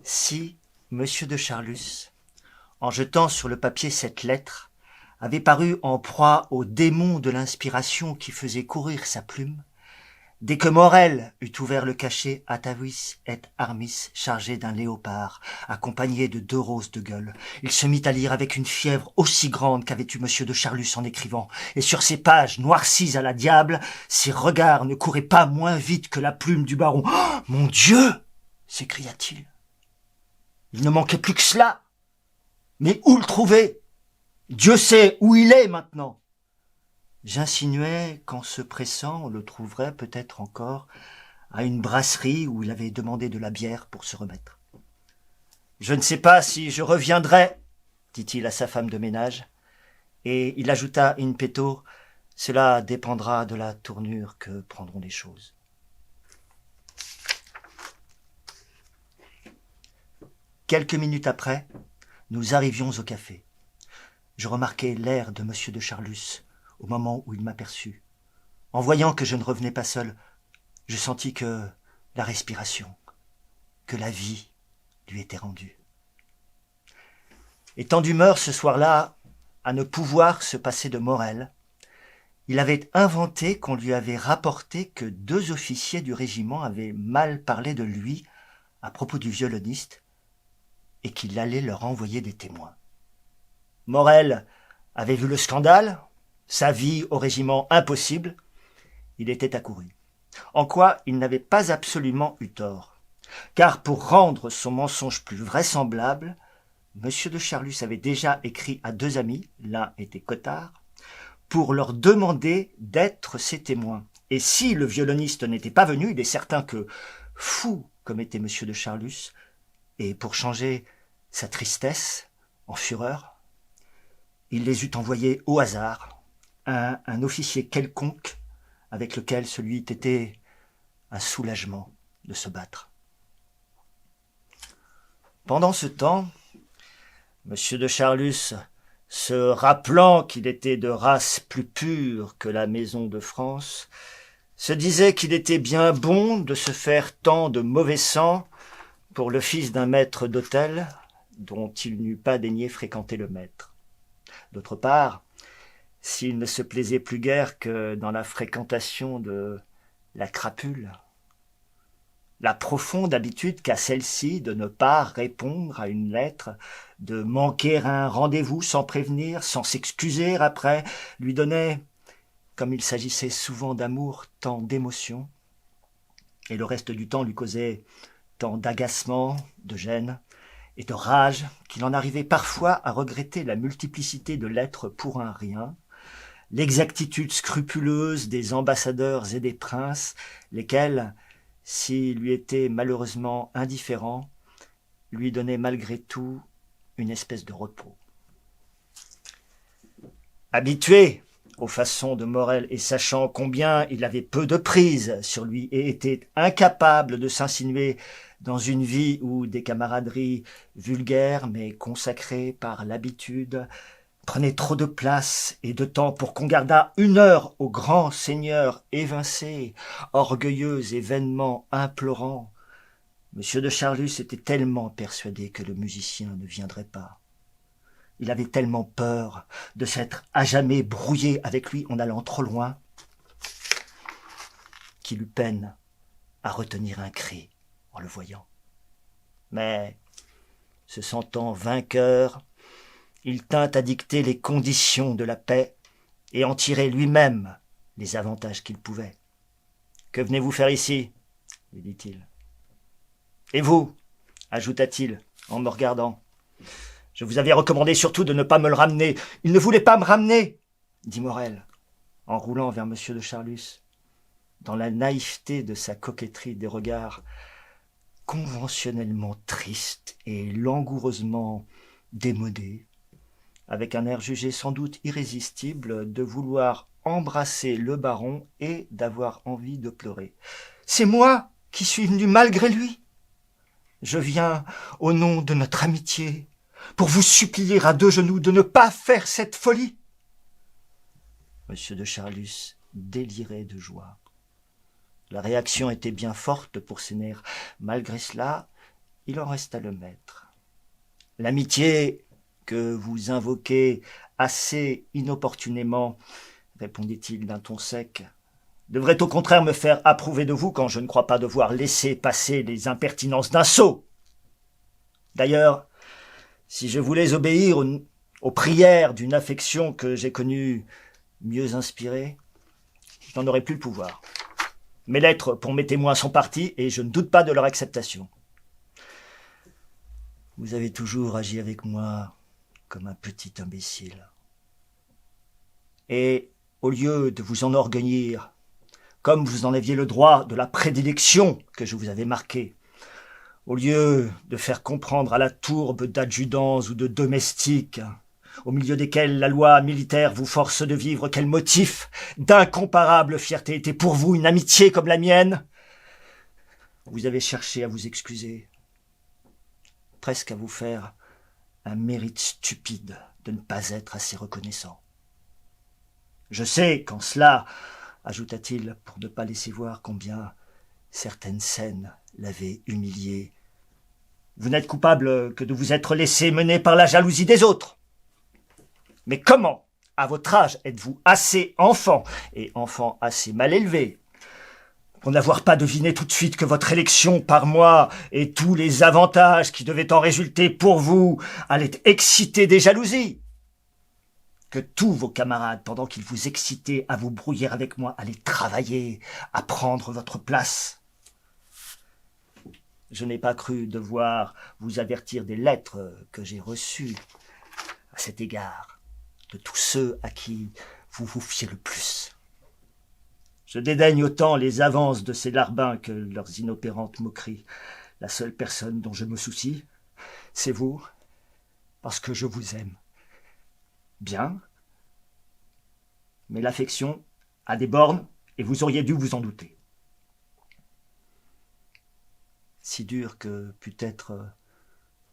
Si Monsieur de Charlus, en jetant sur le papier cette lettre, avait paru en proie au démon de l'inspiration qui faisait courir sa plume, dès que Morel eut ouvert le cachet, Atavis et Armis, chargés d'un léopard, accompagnés de 2 roses de gueule, il se mit à lire avec une fièvre aussi grande qu'avait eu Monsieur de Charlus en écrivant, et sur ces pages noircies à la diable, ses regards ne couraient pas moins vite que la plume du baron. « Oh, mon Dieu !» s'écria-t-il. Il ne manquait plus que cela. Mais où le trouver? Dieu sait où il est maintenant. J'insinuais qu'en se pressant, on le trouverait peut-être encore à une brasserie où il avait demandé de la bière pour se remettre. « Je ne sais pas si je reviendrai, dit-il à sa femme de ménage, et il ajouta in petto, cela dépendra de la tournure que prendront les choses. Quelques minutes après, nous arrivions au café. Je remarquai l'air de Monsieur de Charlus au moment où il m'aperçut. En voyant que je ne revenais pas seul, je sentis que la respiration, que la vie lui était rendue. Étant d'humeur ce soir-là à ne pouvoir se passer de Morel, il avait inventé qu'on lui avait rapporté que 2 officiers du régiment avaient mal parlé de lui à propos du violoniste et qu'il allait leur envoyer des témoins. Morel avait vu le scandale, sa vie au régiment impossible, il était accouru. En quoi il n'avait pas absolument eu tort, car pour rendre son mensonge plus vraisemblable, M. de Charlus avait déjà écrit à 2 amis, l'un était Cottard, pour leur demander d'être ses témoins. Et si le violoniste n'était pas venu, il est certain que, fou comme était M. de Charlus, et pour changer sa tristesse en fureur, il les eût envoyés au hasard à un officier quelconque avec lequel celui eût été un soulagement de se battre. Pendant ce temps, M. de Charlus, se rappelant qu'il était de race plus pure que la maison de France, se disait qu'il était bien bon de se faire tant de mauvais sang pour le fils d'un maître d'hôtel dont il n'eût pas daigné fréquenter le maître. D'autre part, s'il ne se plaisait plus guère que dans la fréquentation de la crapule, la profonde habitude qu'a celle-ci de ne pas répondre à une lettre, de manquer un rendez-vous sans prévenir, sans s'excuser après, lui donnait, comme il s'agissait souvent d'amour, tant d'émotions, et le reste du temps lui causait tant d'agacement, de gêne et de rage qu'il en arrivait parfois à regretter la multiplicité de lettres pour un rien, l'exactitude scrupuleuse des ambassadeurs et des princes, lesquels, s'ils lui étaient malheureusement indifférents, lui donnaient malgré tout une espèce de repos. Habitué aux façons de Morel et sachant combien il avait peu de prise sur lui et était incapable de s'insinuer dans une vie où des camaraderies vulgaires mais consacrées par l'habitude prenaient trop de place et de temps pour qu'on gardât 1 heure au grand seigneur évincé, orgueilleux et vainement implorant, M. de Charlus était tellement persuadé que le musicien ne viendrait pas. Il avait tellement peur de s'être à jamais brouillé avec lui en allant trop loin qu'il eut peine à retenir un cri en le voyant. Mais, se sentant vainqueur, il tint à dicter les conditions de la paix et en tirer lui-même les avantages qu'il pouvait. « Que venez-vous faire ici ?» lui dit-il. « Et vous ?» ajouta-t-il en me regardant. « Je vous avais recommandé surtout de ne pas me le ramener. »« Il ne voulait pas me ramener !» dit Morel, en roulant vers M. de Charlus, dans la naïveté de sa coquetterie des regards conventionnellement tristes et langoureusement démodés, avec un air jugé sans doute irrésistible de vouloir embrasser le baron et d'avoir envie de pleurer. « C'est moi qui suis venu malgré lui. Je viens au nom de notre amitié pour vous supplier à 2 genoux de ne pas faire cette folie. » M. de Charlus délirait de joie. La réaction était bien forte pour ses nerfs. Malgré cela, il en resta le maître. L'amitié que vous invoquez assez inopportunément, répondit-il d'un ton sec, devrait au contraire me faire approuver de vous quand je ne crois pas devoir laisser passer les impertinences d'un sot. D'ailleurs, si je voulais obéir aux prières d'une affection que j'ai connue mieux inspirée, je n'en aurais plus le pouvoir. Mes lettres pour mes témoins sont parties et je ne doute pas de leur acceptation. Vous avez toujours agi avec moi comme un petit imbécile. Et au lieu de vous enorgueillir, comme vous en aviez le droit de la prédilection que je vous avais marquée, au lieu de faire comprendre à la tourbe d'adjudants ou de domestiques, au milieu desquels la loi militaire vous force de vivre, quel motif d'incomparable fierté était pour vous une amitié comme la mienne, vous avez cherché à vous excuser, presque à vous faire un mérite stupide de ne pas être assez reconnaissant. Je sais qu'en cela, ajouta-t-il, pour ne pas laisser voir combien certaines scènes l'avaient humilié, vous n'êtes coupable que de vous être laissé mener par la jalousie des autres. Mais comment, à votre âge, êtes-vous assez enfant, et enfant assez mal élevé, pour n'avoir pas deviné tout de suite que votre élection par moi et tous les avantages qui devaient en résulter pour vous allaient exciter des jalousies, que tous vos camarades, pendant qu'ils vous excitaient à vous brouiller avec moi, allaient travailler à prendre votre place. Je n'ai pas cru devoir vous avertir des lettres que j'ai reçues à cet égard, de tous ceux à qui vous vous fiez le plus. Je dédaigne autant les avances de ces larbins que leurs inopérantes moqueries. La seule personne dont je me soucie, c'est vous, parce que je vous aime. Bien, mais l'affection a des bornes et vous auriez dû vous en douter. Si dur que put être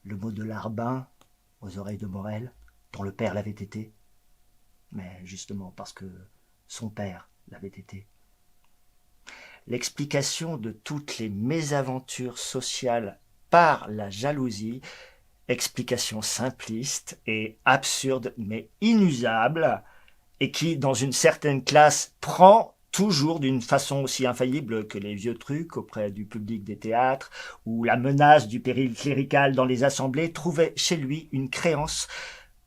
le mot de larbin aux oreilles de Morel, dont le père l'avait été, mais justement parce que son père l'avait été. L'explication de toutes les mésaventures sociales par la jalousie, explication simpliste et absurde mais inusable, et qui, dans une certaine classe, prend toujours d'une façon aussi infaillible que les vieux trucs auprès du public des théâtres, ou la menace du péril clérical dans les assemblées, trouvait chez lui une créance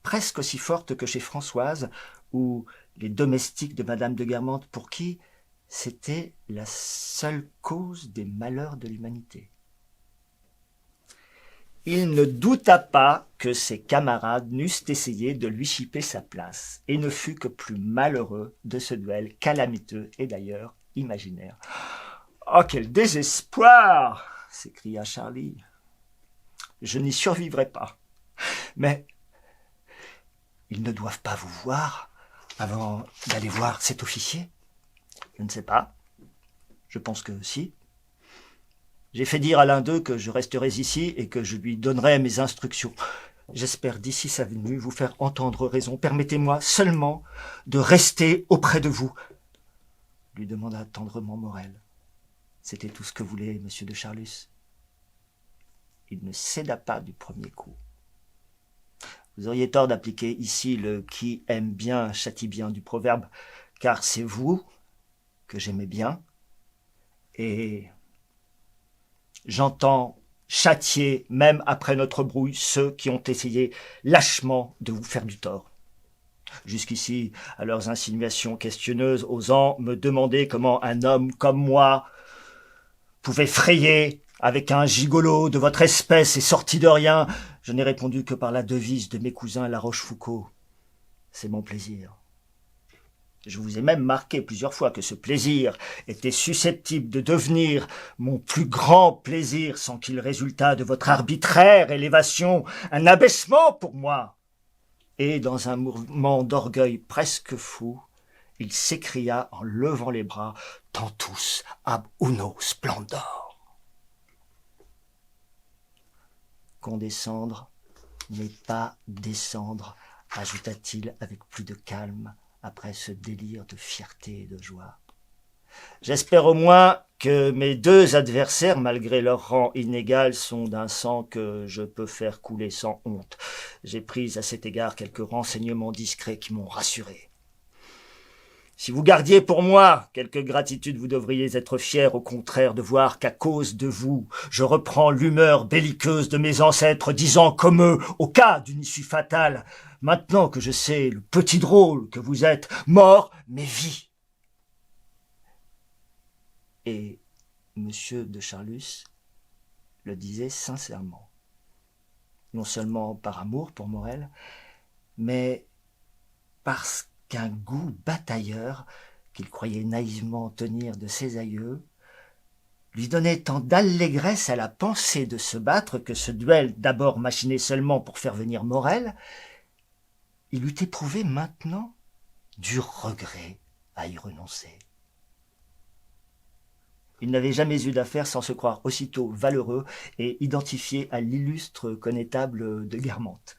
presque aussi forte que chez Françoise, ou les domestiques de Madame de Guermantes, pour qui c'était la seule cause des malheurs de l'humanité. Il ne douta pas que ses camarades n'eussent essayé de lui chipper sa place, et ne fut que plus malheureux de ce duel calamiteux et d'ailleurs imaginaire. « Oh, quel désespoir !» s'écria Charlie. « Je n'y survivrai pas. Mais ils ne doivent pas vous voir avant d'aller voir cet officier ? Je ne sais pas. Je pense que si. J'ai fait dire à l'un d'eux que je resterais ici et que je lui donnerais mes instructions. J'espère d'ici sa venue vous faire entendre raison. Permettez-moi seulement de rester auprès de vous, lui demanda tendrement Morel. C'était tout ce que voulait M. de Charlus. Il ne céda pas du premier coup. Vous auriez tort d'appliquer ici le « qui aime bien châtie bien » du proverbe, car c'est vous que j'aimais bien, et j'entends châtier, même après notre brouille, ceux qui ont essayé lâchement de vous faire du tort. Jusqu'ici, à leurs insinuations questionneuses, osant me demander comment un homme comme moi pouvait frayer avec un gigolo de votre espèce et sorti de rien, je n'ai répondu que par la devise de mes cousins La Rochefoucauld. C'est mon plaisir. Je vous ai même marqué plusieurs fois que ce plaisir était susceptible de devenir mon plus grand plaisir sans qu'il résultât de votre arbitraire élévation un abaissement pour moi. Et dans un mouvement d'orgueil presque fou, il s'écria en levant les bras « Tantus ab uno splendor ». Condescendre n'est pas descendre, ajouta-t-il avec plus de calme après ce délire de fierté et de joie. J'espère au moins que mes deux adversaires, malgré leur rang inégal, sont d'un sang que je peux faire couler sans honte. J'ai pris à cet égard quelques renseignements discrets qui m'ont rassuré. Si vous gardiez pour moi quelque gratitude, vous devriez être fier au contraire de voir qu'à cause de vous, je reprends l'humeur belliqueuse de mes ancêtres, disant comme eux, au cas d'une issue fatale, maintenant que je sais le petit drôle que vous êtes, mort mais vie. Et M. de Charlus le disait sincèrement, non seulement par amour pour Morel, mais parce qu'un goût batailleur, qu'il croyait naïvement tenir de ses aïeux, lui donnait tant d'allégresse à la pensée de se battre que ce duel, d'abord machiné seulement pour faire venir Morel, il eût éprouvé maintenant du regret à y renoncer. Il n'avait jamais eu d'affaire sans se croire aussitôt valeureux et identifié à l'illustre connétable de Guermantes.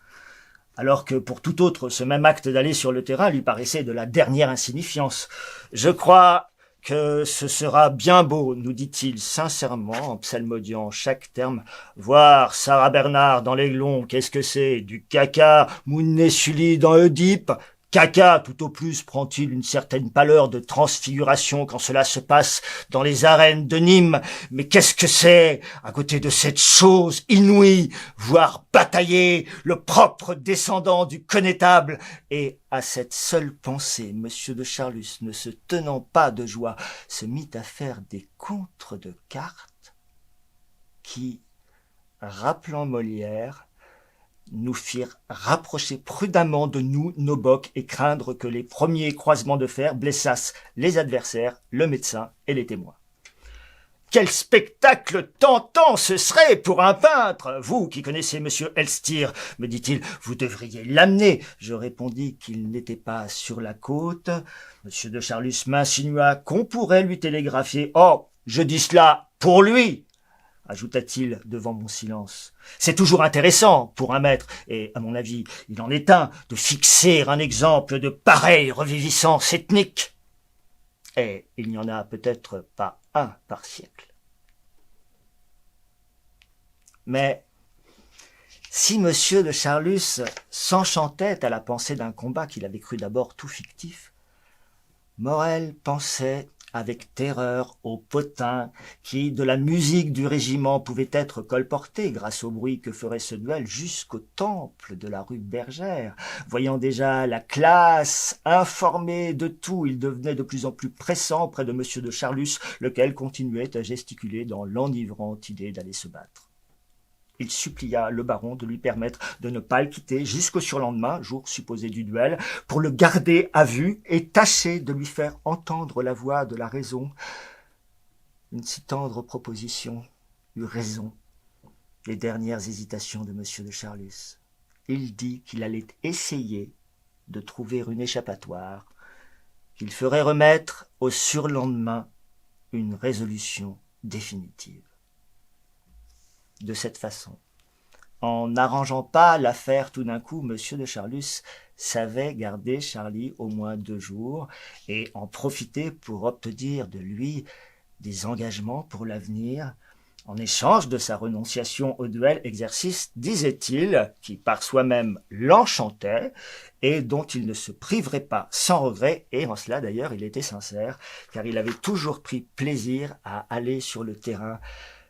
Alors que pour tout autre, ce même acte d'aller sur le terrain lui paraissait de la dernière insignifiance. « Je crois que ce sera bien beau, nous dit-il sincèrement, en psalmodiant chaque terme. Voir Sarah Bernard dans l'Aiglon, qu'est-ce que c'est? Du caca, Mounet Sully dans Oedipe. Caca, tout au plus, prend-il une certaine pâleur de transfiguration quand cela se passe dans les arènes de Nîmes. Mais qu'est-ce que c'est, à côté de cette chose inouïe, voir batailler le propre descendant du connétable? Et à cette seule pensée, M. de Charlus, ne se tenant pas de joie, se mit à faire des contres de cartes qui, rappelant Molière, nous firent rapprocher prudemment de nous nos bocs et craindre que les premiers croisements de fer blessassent les adversaires, le médecin et les témoins. « Quel spectacle tentant ce serait pour un peintre! Vous qui connaissez M. Elstir, me dit-il, vous devriez l'amener. » Je répondis qu'il n'était pas sur la côte. M. de Charlus m'insinua qu'on pourrait lui télégraphier. « Oh, je dis cela pour lui !» ajouta-t-il devant mon silence. « C'est toujours intéressant pour un maître, et à mon avis, il en est un, de fixer un exemple de pareille reviviscence ethnique. Et il n'y en a peut-être pas un par siècle. » Mais si M. de Charlus s'enchantait à la pensée d'un combat qu'il avait cru d'abord tout fictif, Morel pensait avec terreur au potin qui, de la musique du régiment, pouvait être colporté grâce au bruit que ferait ce duel jusqu'au temple de la rue Bergère. Voyant déjà la classe, informé de tout, il devenait de plus en plus pressant près de M. de Charlus, lequel continuait à gesticuler dans l'enivrante idée d'aller se battre. Il supplia le baron de lui permettre de ne pas le quitter jusqu'au surlendemain, jour supposé du duel, pour le garder à vue et tâcher de lui faire entendre la voix de la raison. Une si tendre proposition eut raison des dernières hésitations de M. de Charlus. Il dit qu'il allait essayer de trouver une échappatoire, qu'il ferait remettre au surlendemain une résolution définitive. De cette façon, en n'arrangeant pas l'affaire tout d'un coup, M. de Charlus savait garder Charlie au moins 2 jours et en profiter pour obtenir de lui des engagements pour l'avenir, en échange de sa renonciation au duel, exercice, disait-il, qui par soi-même l'enchantait et dont il ne se priverait pas sans regret, et en cela d'ailleurs il était sincère, car il avait toujours pris plaisir à aller sur le terrain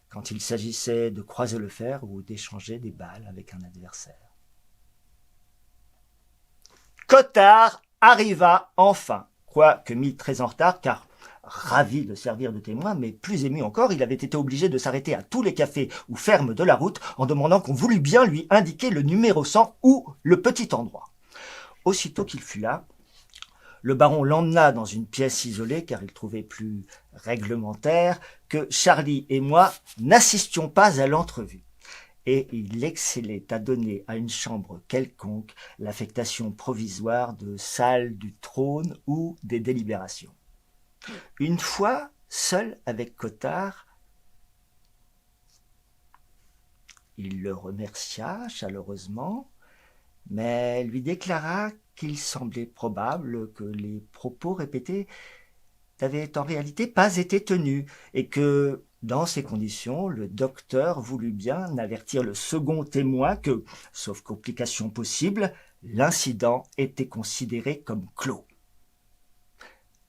quand il s'agissait de croiser le fer ou d'échanger des balles avec un adversaire. Cottard arriva enfin, quoique mis très en retard, car ravi de servir de témoin, mais plus ému encore, il avait été obligé de s'arrêter à tous les cafés ou fermes de la route en demandant qu'on voulût bien lui indiquer le numéro 100 ou le petit endroit. Aussitôt qu'il fut là, le baron l'emmena dans une pièce isolée, car il trouvait plus réglementaire que Charlie et moi n'assistions pas à l'entrevue. Et il excellait à donner à une chambre quelconque l'affectation provisoire de salle du trône ou des délibérations. Une fois, seul avec Cottard, il le remercia chaleureusement, mais lui déclara qu'il semblait probable que les propos répétés n'avait en réalité pas été tenu, et que, dans ces conditions, le docteur voulut bien avertir le second témoin que, sauf complication possible, l'incident était considéré comme clos.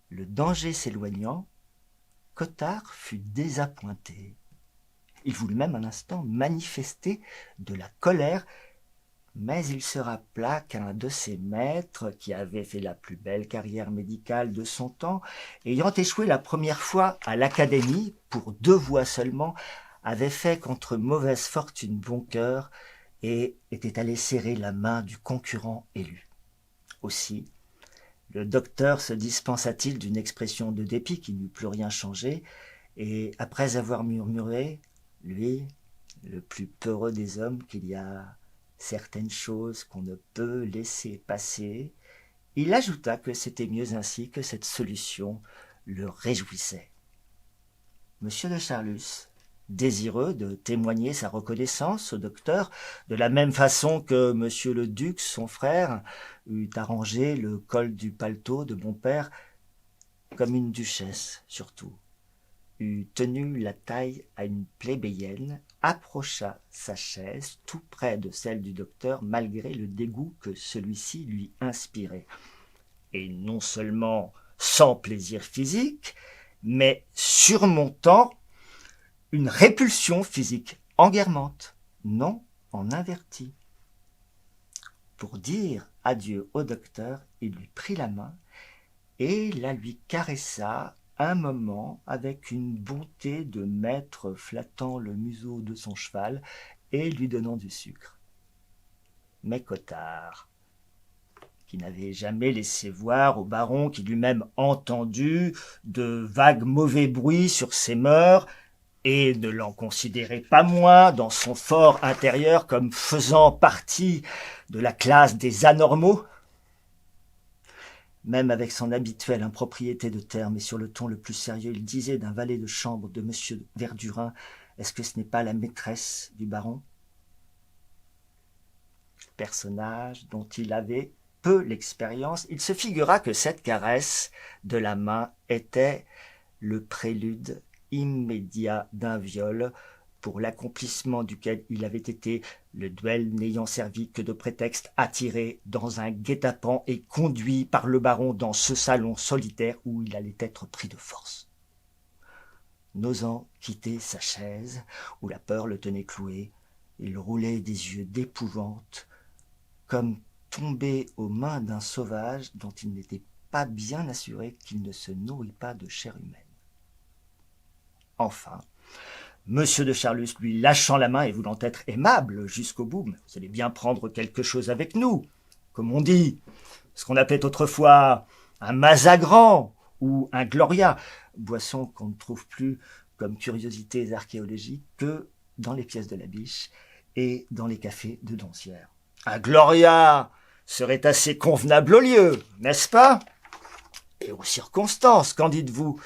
Le danger s'éloignant, Cottard fut désappointé. Il voulut même un instant manifester de la colère, mais il se rappela qu'un de ses maîtres, qui avait fait la plus belle carrière médicale de son temps, ayant échoué la première fois à l'Académie, pour 2 voix seulement, avait fait contre mauvaise fortune bon cœur et était allé serrer la main du concurrent élu. Aussi, le docteur se dispensa-t-il d'une expression de dépit qui n'eût plus rien changé, et après avoir murmuré, lui, le plus peureux des hommes, qu'il y a certaines choses qu'on ne peut laisser passer, il ajouta que c'était mieux ainsi, que cette solution le réjouissait. M. de Charlus, désireux de témoigner sa reconnaissance au docteur, de la même façon que M. le duc, son frère, eût arrangé le col du paletot de mon père, comme une duchesse surtout, eût tenu la taille à une plébéienne, approcha sa chaise tout près de celle du docteur, malgré le dégoût que celui-ci lui inspirait, et non seulement sans plaisir physique, mais surmontant une répulsion physique en guermantes, non en invertie. Pour dire adieu au docteur, il lui prit la main et la lui caressa un moment avec une bonté de maître flattant le museau de son cheval et lui donnant du sucre. Mais Cottard, qui n'avait jamais laissé voir au baron qu'il eût même entendu de vagues mauvais bruits sur ses mœurs, et ne l'en considérait pas moins dans son fort intérieur comme faisant partie de la classe des anormaux, même avec son habituelle impropriété de terme et sur le ton le plus sérieux, il disait d'un valet de chambre de M. Verdurin: « Est-ce que ce n'est pas la maîtresse du baron ?» Personnage dont il avait peu l'expérience, il se figura que cette caresse de la main était le prélude immédiat d'un viol, pour l'accomplissement duquel il avait été, le duel n'ayant servi que de prétexte, attiré dans un guet-apens et conduit par le baron dans ce salon solitaire où il allait être pris de force. N'osant quitter sa chaise, où la peur le tenait cloué, il roulait des yeux d'épouvante, comme tombé aux mains d'un sauvage dont il n'était pas bien assuré qu'il ne se nourrit pas de chair humaine. Enfin, M. de Charlus, lui lâchant la main et voulant être aimable jusqu'au bout: « Vous allez bien prendre quelque chose avec nous, comme on dit, ce qu'on appelait autrefois un mazagran ou un gloria, boisson qu'on ne trouve plus comme curiosités archéologiques que dans les pièces de la Biche et dans les cafés de Doncières. Un gloria serait assez convenable au lieu, n'est-ce pas? Et aux circonstances, qu'en dites-vous? »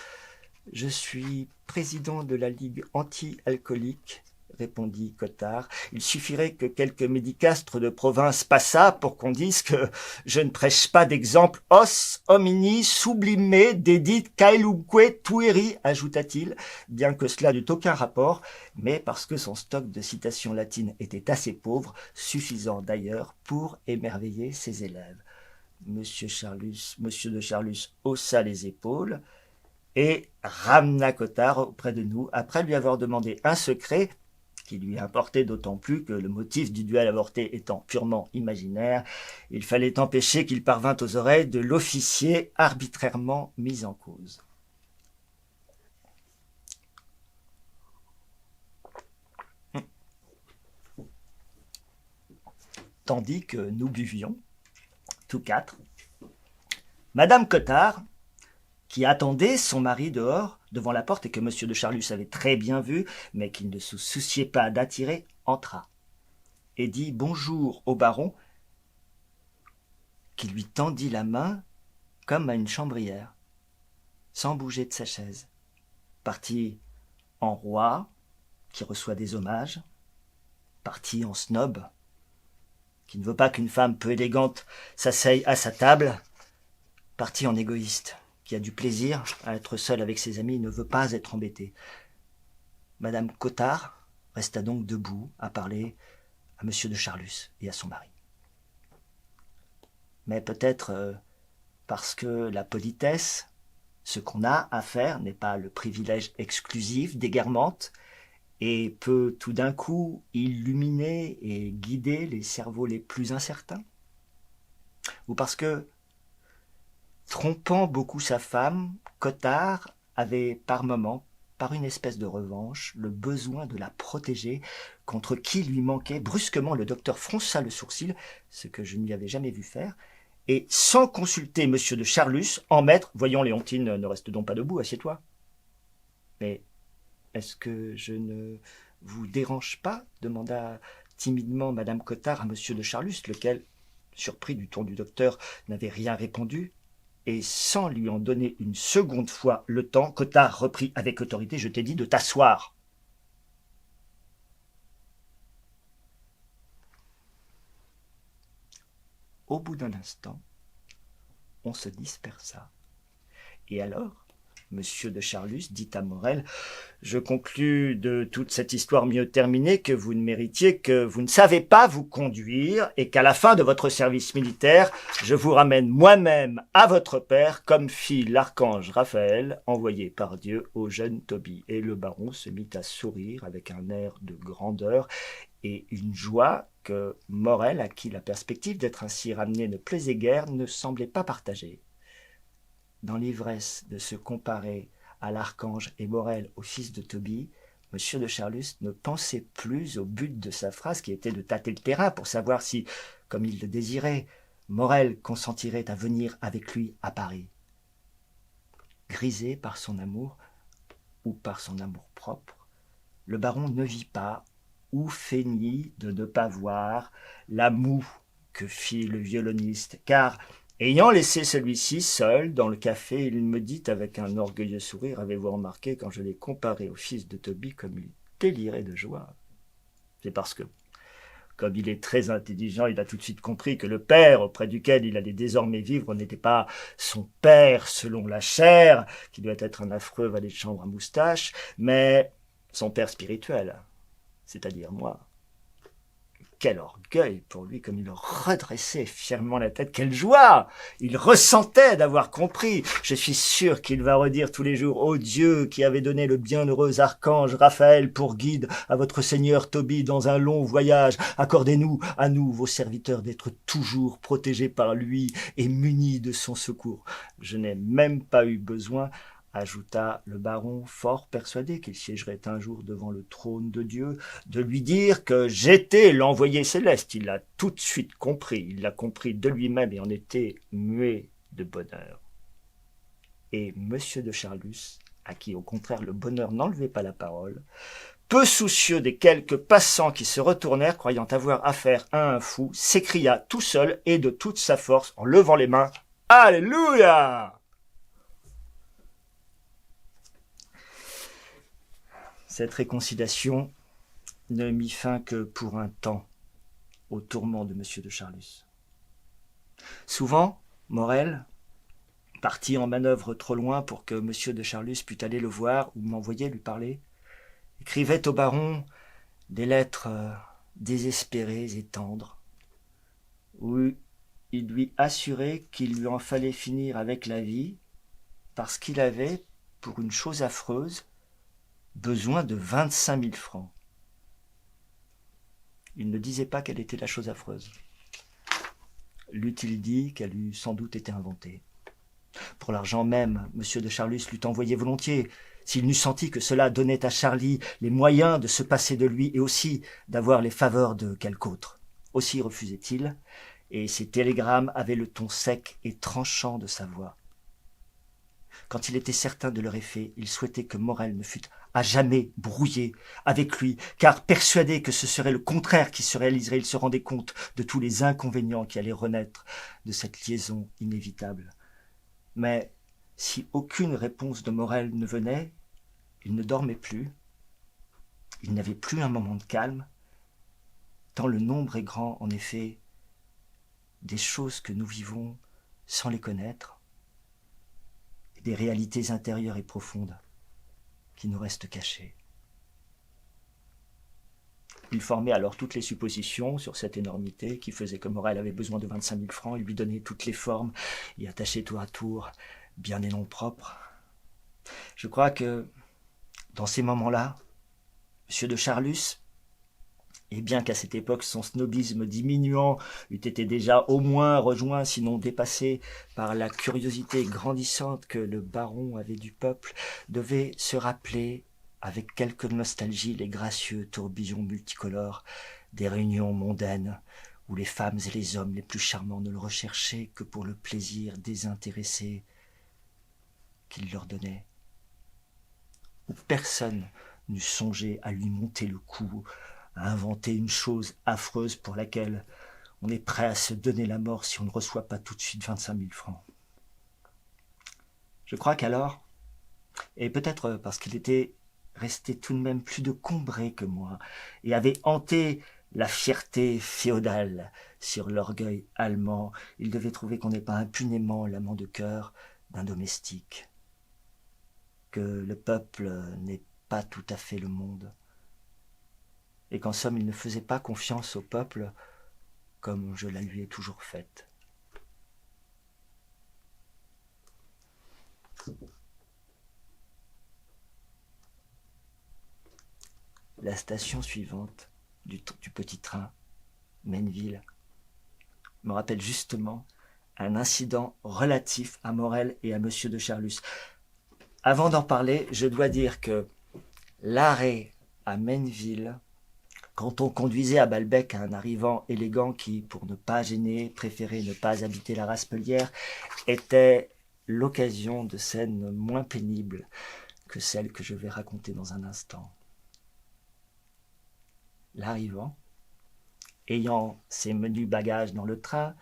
« Je suis président de la Ligue anti-alcoolique, » répondit Cottard. « Il suffirait que quelques médicastres de province passât pour qu'on dise que je ne prêche pas d'exemple os homini sublime dedit caelumque tueri, ajouta-t-il, bien que cela n'eût aucun rapport, mais parce que son stock de citations latines était assez pauvre, suffisant d'ailleurs pour émerveiller ses élèves. Monsieur de Charlus haussa les épaules et ramena Cottard auprès de nous, après lui avoir demandé un secret qui lui importait d'autant plus que, le motif du duel avorté étant purement imaginaire, il fallait empêcher qu'il parvînt aux oreilles de l'officier arbitrairement mis en cause. Tandis que nous buvions, tous quatre, Madame Cottard, qui attendait son mari dehors, devant la porte, et que M. de Charlus avait très bien vu, mais qu'il ne se souciait pas d'attirer, entra, et dit bonjour au baron, qui lui tendit la main comme à une chambrière, sans bouger de sa chaise. Parti en roi, qui reçoit des hommages, parti en snob, qui ne veut pas qu'une femme peu élégante s'asseye à sa table, parti en égoïste, qui a du plaisir à être seul avec ses amis, ne veut pas être embêté. Madame Cottard resta donc debout à parler à M. de Charlus et à son mari. Mais peut-être parce que la politesse, ce qu'on a à faire, n'est pas le privilège exclusif des guermantes et peut tout d'un coup illuminer et guider les cerveaux les plus incertains. Ou parce que, trompant beaucoup sa femme, Cottard avait par moments, par une espèce de revanche, le besoin de la protéger contre qui lui manquait. Brusquement, le docteur fronça le sourcil, ce que je ne lui avais jamais vu faire, et sans consulter M. de Charlus, en maître, voyons Léontine, ne reste donc pas debout, assieds-toi. Mais est-ce que je ne vous dérange pas demanda timidement Madame Cottard à M. de Charlus, lequel, surpris du ton du docteur, n'avait rien répondu, et sans lui en donner une seconde fois le temps, Cottard reprit avec autorité, je t'ai dit de t'asseoir. Au bout d'un instant, on se dispersa. Et alors, M. de Charlus dit à Morel, je conclus de toute cette histoire mieux terminée que vous ne méritiez, que vous ne savez pas vous conduire, et qu'à la fin de votre service militaire, je vous ramène moi-même à votre père, comme fit l'archange Raphaël, envoyé par Dieu au jeune Tobie. Et le baron se mit à sourire avec un air de grandeur et une joie que Morel, à qui la perspective d'être ainsi ramené ne plaisait guère, ne semblait pas partager. Dans l'ivresse de se comparer à l'archange et Morel au fils de Tobie, M. de Charlus ne pensait plus au but de sa phrase qui était de tâter le terrain pour savoir si, comme il le désirait, Morel consentirait à venir avec lui à Paris. Grisé par son amour ou par son amour-propre, le baron ne vit pas ou feignit de ne pas voir la moue que fit le violoniste, car, ayant laissé celui-ci seul dans le café, il me dit avec un orgueilleux sourire, avez-vous remarqué quand je l'ai comparé au fils de Tobie comme il délirait de joie? C'est parce que, comme il est très intelligent, il a tout de suite compris que le père auprès duquel il allait désormais vivre n'était pas son père selon la chair, qui doit être un affreux valet de chambre à moustache, mais son père spirituel, c'est-à-dire moi. Quel orgueil pour lui, comme il redressait fièrement la tête, quelle joie! Il ressentait d'avoir compris. Je suis sûr qu'il va redire tous les jours, ô Dieu qui avait donné le bienheureux archange Raphaël pour guide à votre seigneur Tobie dans un long voyage, accordez-nous, à nous, vos serviteurs, d'être toujours protégés par lui et munis de son secours. Je n'ai même pas eu besoin, ajouta le baron, fort persuadé qu'il siégerait un jour devant le trône de Dieu, de lui dire que j'étais l'envoyé céleste. Il l'a tout de suite compris, il l'a compris de lui-même et en était muet de bonheur. Et M. de Charlus, à qui au contraire le bonheur n'enlevait pas la parole, peu soucieux des quelques passants qui se retournèrent, croyant avoir affaire à un fou, s'écria tout seul et de toute sa force, en levant les mains, « Alléluia !» Cette réconciliation ne mit fin que pour un temps aux tourments de M. de Charlus. Souvent, Morel, parti en manœuvre trop loin pour que M. de Charlus pût aller le voir ou m'envoyer lui parler, écrivait au baron des lettres désespérées et tendres, où il lui assurait qu'il lui en fallait finir avec la vie parce qu'il avait, pour une chose affreuse, besoin de 25 000 francs. Il ne disait pas quelle était la chose affreuse. L'eût-il dit qu'elle eût sans doute été inventée. Pour l'argent même, M. de Charlus l'eût envoyé volontiers, s'il n'eût senti que cela donnait à Charlie les moyens de se passer de lui et aussi d'avoir les faveurs de quelque autre. Aussi refusait-il, et ses télégrammes avaient le ton sec et tranchant de sa voix. Quand il était certain de leur effet, il souhaitait que Morel ne fût à jamais brouillé avec lui, car persuadé que ce serait le contraire qui se réaliserait, il se rendait compte de tous les inconvénients qui allaient renaître de cette liaison inévitable. Mais si aucune réponse de Morel ne venait, il ne dormait plus, il n'avait plus un moment de calme, tant le nombre est grand, en effet, des choses que nous vivons sans les connaître, des réalités intérieures et profondes qui nous restent cachées. Il formait alors toutes les suppositions sur cette énormité qui faisait que Morel avait besoin de 25 000 francs. Il lui donnait toutes les formes y attachait tour à tour bien des noms propres. Je crois que dans ces moments-là, M. de Charlus, et bien qu'à cette époque son snobisme diminuant eût été déjà au moins rejoint, sinon dépassé, par la curiosité grandissante que le baron avait du peuple, devait se rappeler avec quelque nostalgie les gracieux tourbillons multicolores des réunions mondaines où les femmes et les hommes les plus charmants ne le recherchaient que pour le plaisir désintéressé qu'il leur donnait, où personne n'eût songé à lui monter le cou, à inventer une chose affreuse pour laquelle on est prêt à se donner la mort si on ne reçoit pas tout de suite 25 000 francs. Je crois qu'alors, et peut-être parce qu'il était resté tout de même plus de Combré que moi, et avait hanté la fierté féodale sur l'orgueil allemand, il devait trouver qu'on n'est pas impunément l'amant de cœur d'un domestique, que le peuple n'est pas tout à fait le monde, et qu'en somme il ne faisait pas confiance au peuple comme je la lui ai toujours faite. La station suivante du petit train, Maineville, me rappelle justement un incident relatif à Morel et à M. de Charlus. Avant d'en parler, je dois dire que l'arrêt à Maineville, quand on conduisait à Balbec un arrivant élégant qui, pour ne pas gêner, préférait ne pas habiter la Raspelière, était l'occasion de scènes moins pénibles que celles que je vais raconter dans un instant. L'arrivant, ayant ses menus bagages dans le train,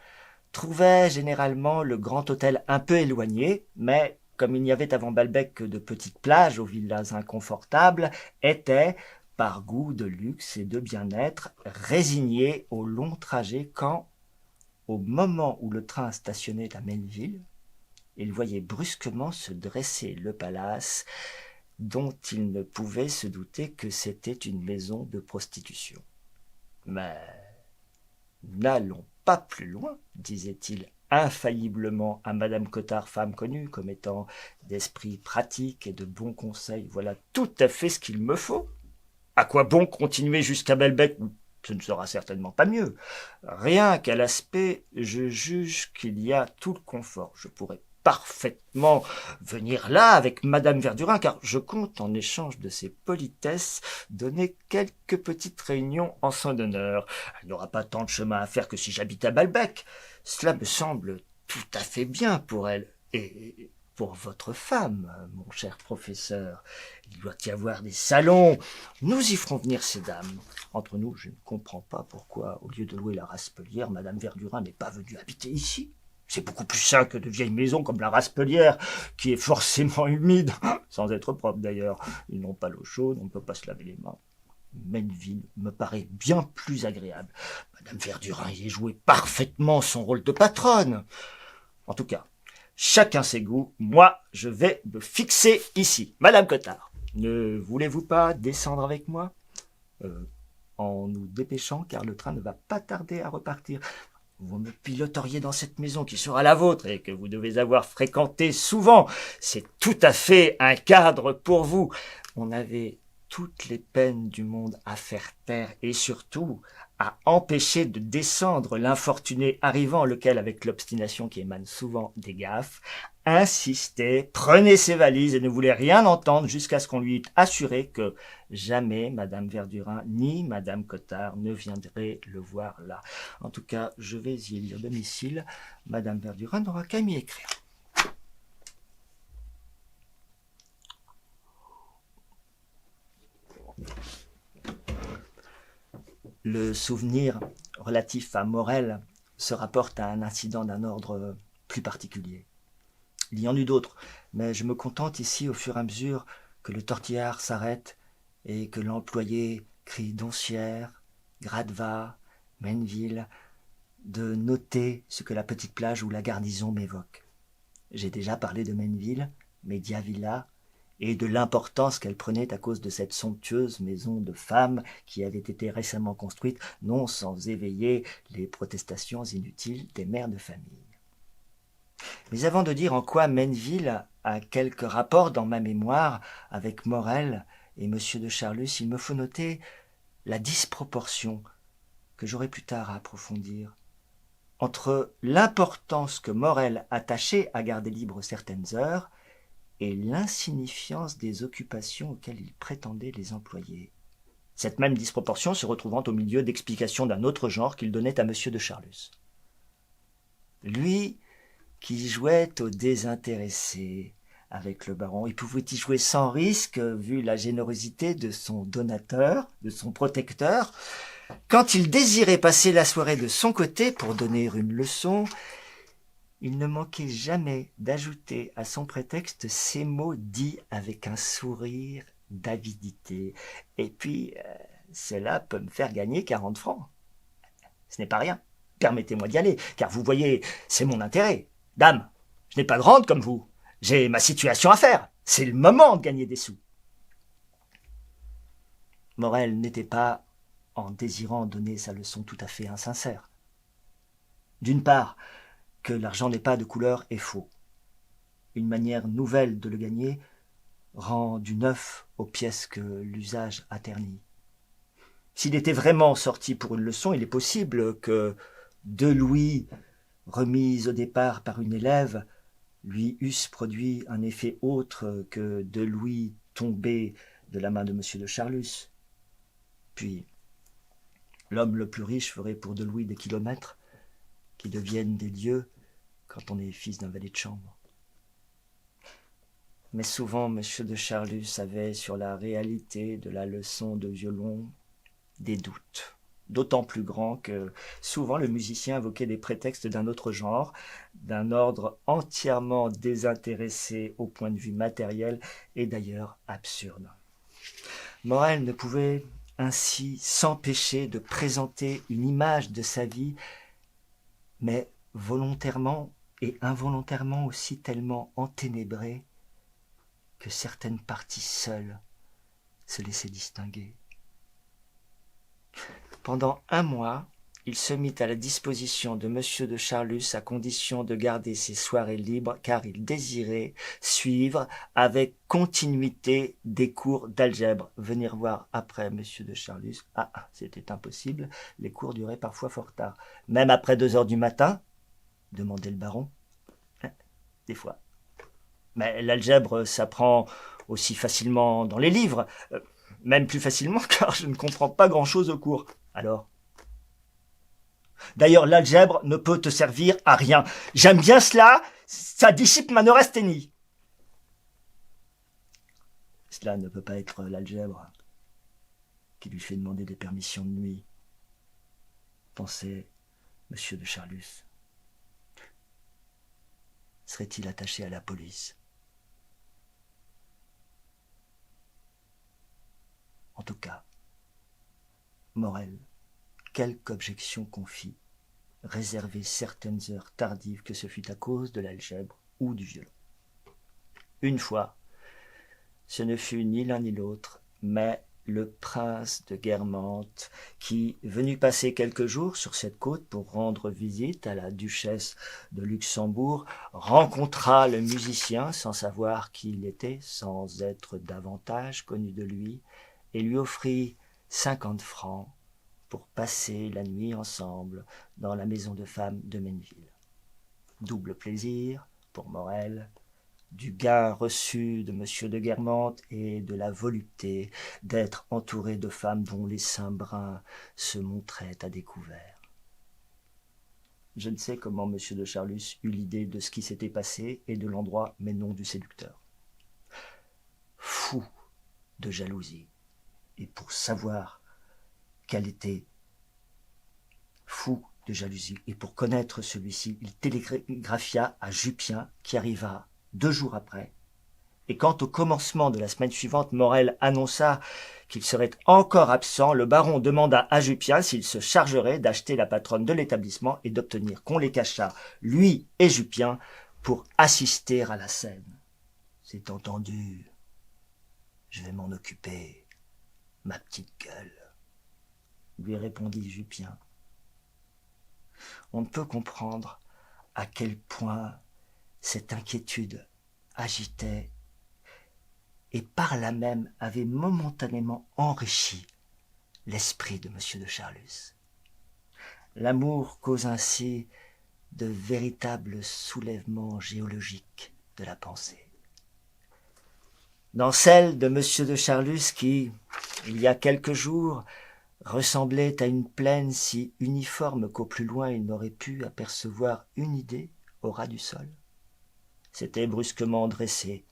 trouvait généralement le grand hôtel un peu éloigné, mais comme il n'y avait avant Balbec que de petites plages aux villas inconfortables, était, par goût de luxe et de bien-être, résigné au long trajet quand, au moment où le train stationnait à Maineville, il voyait brusquement se dresser le palace dont il ne pouvait se douter que c'était une maison de prostitution. Mais n'allons pas plus loin, disait-il infailliblement à Madame Cottard, femme connue comme étant d'esprit pratique et de bons conseils. Voilà tout à fait ce qu'il me faut. À quoi bon continuer jusqu'à Balbec? Ce ne sera certainement pas mieux. Rien qu'à l'aspect, je juge qu'il y a tout le confort. Je pourrais parfaitement venir là avec Madame Verdurin, car je compte, en échange de ses politesses, donner quelques petites réunions en son honneur. Elle n'aura pas tant de chemin à faire que si j'habite à Balbec. Cela me semble tout à fait bien pour elle. Et pour votre femme, mon cher professeur, il doit y avoir des salons. Nous y ferons venir ces dames. Entre nous, je ne comprends pas pourquoi, au lieu de louer la Raspelière, Madame Verdurin n'est pas venue habiter ici. C'est beaucoup plus sain que de vieilles maisons comme la Raspelière, qui est forcément humide, sans être propre d'ailleurs. Ils n'ont pas l'eau chaude, on ne peut pas se laver les mains. Maineville me paraît bien plus agréable. Madame Verdurin y jouait parfaitement son rôle de patronne. En tout cas, chacun ses goûts. Moi, je vais me fixer ici. Madame Cottard, ne voulez-vous pas descendre avec moi en nous dépêchant, car le train ne va pas tarder à repartir. Vous me piloteriez dans cette maison qui sera la vôtre et que vous devez avoir fréquenté souvent. C'est tout à fait un cadre pour vous. On avait toutes les peines du monde à faire taire et surtout à empêcher de descendre l'infortuné arrivant, lequel, avec l'obstination qui émane souvent des gaffes, insistait, prenait ses valises et ne voulait rien entendre jusqu'à ce qu'on lui eût assuré que jamais Madame Verdurin ni Madame Cottard ne viendraient le voir là. En tout cas, je vais y élire domicile. Madame Verdurin n'aura qu'à m'y écrire. Le souvenir relatif à Morel se rapporte à un incident d'un ordre plus particulier. Il y en eut d'autres, mais je me contente ici, au fur et à mesure que le tortillard s'arrête et que l'employé crie Doncières, Gradva, Maineville, de noter ce que la petite plage ou la garnison m'évoque. J'ai déjà parlé de Maineville, Mediavilla et de l'importance qu'elle prenait à cause de cette somptueuse maison de femmes qui avait été récemment construite, non sans éveiller les protestations inutiles des mères de famille. Mais avant de dire en quoi Maineville a quelque rapport dans ma mémoire avec Morel et M. de Charlus, il me faut noter la disproportion que j'aurai plus tard à approfondir entre l'importance que Morel attachait à garder libre certaines heures et l'insignifiance des occupations auxquelles il prétendait les employer. Cette même disproportion se retrouvant au milieu d'explications d'un autre genre qu'il donnait à M. de Charlus. Lui, qui jouait au désintéressé avec le baron, il pouvait y jouer sans risque, vu la générosité de son donateur, de son protecteur. Quand il désirait passer la soirée de son côté pour donner une leçon, il ne manquait jamais d'ajouter à son prétexte ces mots dits avec un sourire d'avidité. Et puis, cela peut me faire gagner 40 francs. Ce n'est pas rien. Permettez-moi d'y aller, car vous voyez, c'est mon intérêt. Dame, je n'ai pas de rente comme vous. J'ai ma situation à faire. C'est le moment de gagner des sous. Morel n'était pas, en désirant donner sa leçon, tout à fait insincère. D'une part, que l'argent n'est pas de couleur est faux. Une manière nouvelle de le gagner rend du neuf aux pièces que l'usage a ternies. S'il était vraiment sorti pour une leçon, il est possible que 2 louis remis au départ par une élève lui eussent produit un effet autre que 2 louis tombés de la main de M. de Charlus. Puis, l'homme le plus riche ferait pour 2 louis des kilomètres qui deviennent des lieues quand on est fils d'un valet de chambre. Mais souvent, M. de Charlus avait sur la réalité de la leçon de violon des doutes, d'autant plus grands que souvent le musicien invoquait des prétextes d'un autre genre, d'un ordre entièrement désintéressé au point de vue matériel et d'ailleurs absurde. Morel ne pouvait ainsi s'empêcher de présenter une image de sa vie, mais volontairement et involontairement aussi tellement enténébrée que certaines parties seules se laissaient distinguer. Pendant 1 mois, il se mit à la disposition de M. de Charlus à condition de garder ses soirées libres, car il désirait suivre avec continuité des cours d'algèbre. Venir voir après M. de Charlus, c'était impossible, les cours duraient parfois fort tard. Même après 2 heures du matin, demandait le baron. Des fois. Mais l'algèbre s'apprend aussi facilement dans les livres, même plus facilement car je ne comprends pas grand-chose au cours. Alors, d'ailleurs, l'algèbre ne peut te servir à rien. J'aime bien cela, ça dissipe ma neurasthénie. Cela ne peut pas être l'algèbre qui lui fait demander des permissions de nuit, pensait M. de Charlus. Serait-il attaché à la police? En tout cas, Morel, quelque objection qu'on fit, réservait certaines heures tardives, que ce fût à cause de l'algèbre ou du violon. Une fois, ce ne fut ni l'un ni l'autre, mais le prince de Guermantes, qui, venu passer quelques jours sur cette côte pour rendre visite à la duchesse de Luxembourg, rencontra le musicien sans savoir qui il était, sans être davantage connu de lui, et lui offrit 50 francs pour passer la nuit ensemble dans la maison de femme de Maineville. Double plaisir pour Morel, du gain reçu de M. de Guermantes et de la volupté d'être entouré de femmes dont les seins bruns se montraient à découvert. Je ne sais comment M. de Charlus eut l'idée de ce qui s'était passé et de l'endroit, mais non du séducteur. Fou de jalousie, et pour savoir qu'elle était fou de jalousie, et pour connaître celui-ci, il télégraphia à Jupien, qui arriva 2 jours après, et quand au commencement de la semaine suivante, Morel annonça qu'il serait encore absent, le baron demanda à Jupien s'il se chargerait d'acheter la patronne de l'établissement et d'obtenir qu'on les cachât, lui et Jupien, pour assister à la scène. C'est entendu. Je vais m'en occuper, ma petite gueule, lui répondit Jupien. On ne peut comprendre à quel point cette inquiétude agitait et par là même avait momentanément enrichi l'esprit de M. de Charlus. L'amour cause ainsi de véritables soulèvements géologiques de la pensée. Dans celle de M. de Charlus qui, il y a quelques jours, ressemblait à une plaine si uniforme qu'au plus loin il n'aurait pu apercevoir une idée au ras du sol, s'était brusquement dressé,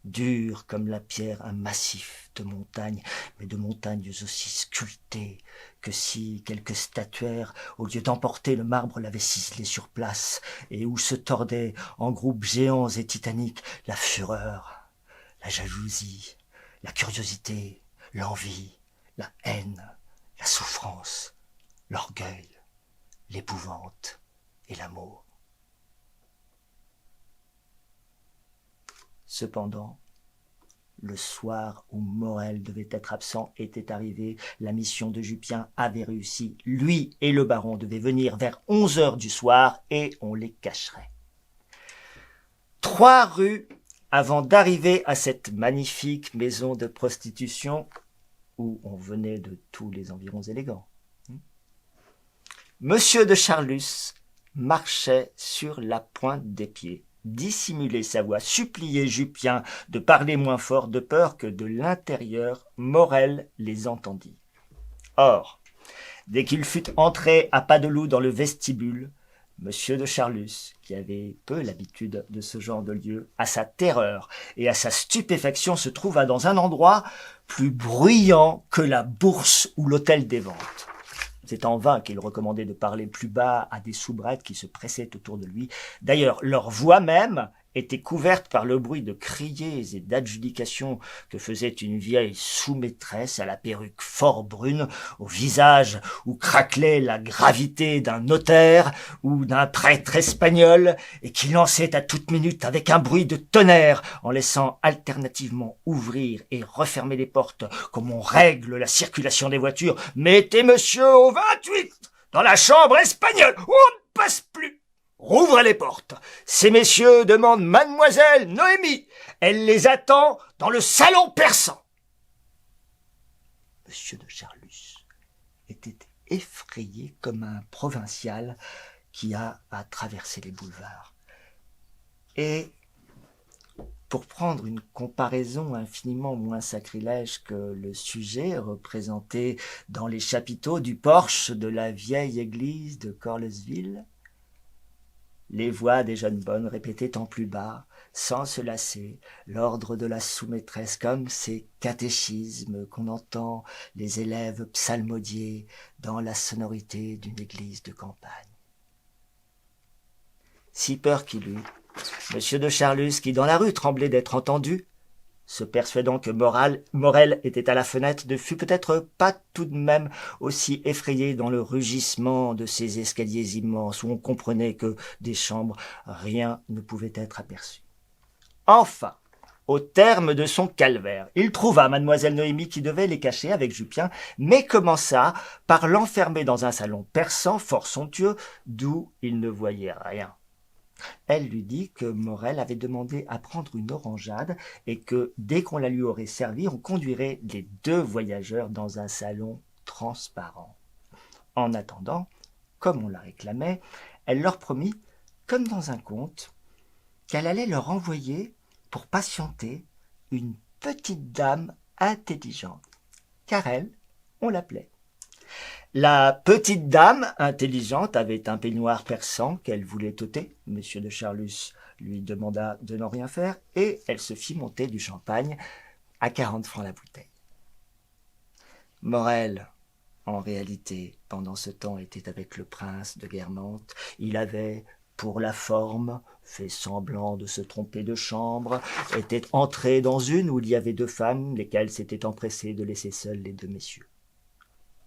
dur comme la pierre, un massif de montagnes, mais de montagnes aussi sculptées que si quelque statuaire, au lieu d'emporter le marbre, l'avait ciselé sur place, et où se tordaient en groupes géants et titaniques la fureur, la jalousie, la curiosité, l'envie, la haine, la souffrance, l'orgueil, l'épouvante et l'amour. Cependant, le soir où Morel devait être absent était arrivé, la mission de Jupien avait réussi. Lui et le baron devaient venir vers 11 heures du soir et on les cacherait. 3 rues avant d'arriver à cette magnifique maison de prostitution où on venait de tous les environs élégants. Monsieur de Charlus marchait sur la pointe des pieds, dissimulait sa voix, suppliait Jupien de parler moins fort de peur que de l'intérieur Morel les entendît. Or, dès qu'il fut entré à pas de loup dans le vestibule, Monsieur de Charlus, qui avait peu l'habitude de ce genre de lieu, à sa terreur et à sa stupéfaction se trouva dans un endroit plus bruyant que la bourse ou l'hôtel des ventes. C'est en vain qu'il recommandait de parler plus bas à des soubrettes qui se pressaient autour de lui. D'ailleurs, leur voix même était couverte par le bruit de criers et d'adjudications que faisait une vieille sous-maîtresse à la perruque fort brune, au visage où craquelait la gravité d'un notaire ou d'un prêtre espagnol, et qui lançait à toute minute avec un bruit de tonnerre en laissant alternativement ouvrir et refermer les portes comme on règle la circulation des voitures. « Mettez monsieur au 28 dans la chambre espagnole où on ne passe plus. Rouvre les portes. Ces messieurs demandent mademoiselle Noémie. Elle les attend dans le salon persan. » Monsieur de Charlus était effrayé comme un provincial qui a à traverser les boulevards. Et pour prendre une comparaison infiniment moins sacrilège que le sujet représenté dans les chapiteaux du porche de la vieille église de Corlesville, les voix des jeunes bonnes répétaient en plus bas, sans se lasser, l'ordre de la sous-maîtresse, comme ces catéchismes qu'on entend les élèves psalmodier dans la sonorité d'une église de campagne. Si peur qu'il eut, Monsieur de Charlus, qui dans la rue tremblait d'être entendu, se persuadant que Morel était à la fenêtre, ne fut peut-être pas tout de même aussi effrayé dans le rugissement de ces escaliers immenses où on comprenait que des chambres, rien ne pouvait être aperçu. Enfin, au terme de son calvaire, il trouva mademoiselle Noémie qui devait les cacher avec Jupien, mais commença par l'enfermer dans un salon persan fort somptueux, d'où il ne voyait rien. Elle lui dit que Morel avait demandé à prendre une orangeade et que, dès qu'on la lui aurait servie, on conduirait les 2 voyageurs dans un salon transparent. En attendant, comme on la réclamait, elle leur promit, comme dans un conte, qu'elle allait leur envoyer, pour patienter, une petite dame intelligente, car elle, on l'appelait. La petite dame intelligente avait un peignoir persan qu'elle voulait ôter. Monsieur de Charlus lui demanda de n'en rien faire et elle se fit monter du champagne à 40 francs la bouteille. Morel, en réalité, pendant ce temps, était avec le prince de Guermantes. Il avait, pour la forme, fait semblant de se tromper de chambre, était entré dans une où il y avait 2 femmes, lesquelles s'étaient empressées de laisser seuls les 2 messieurs.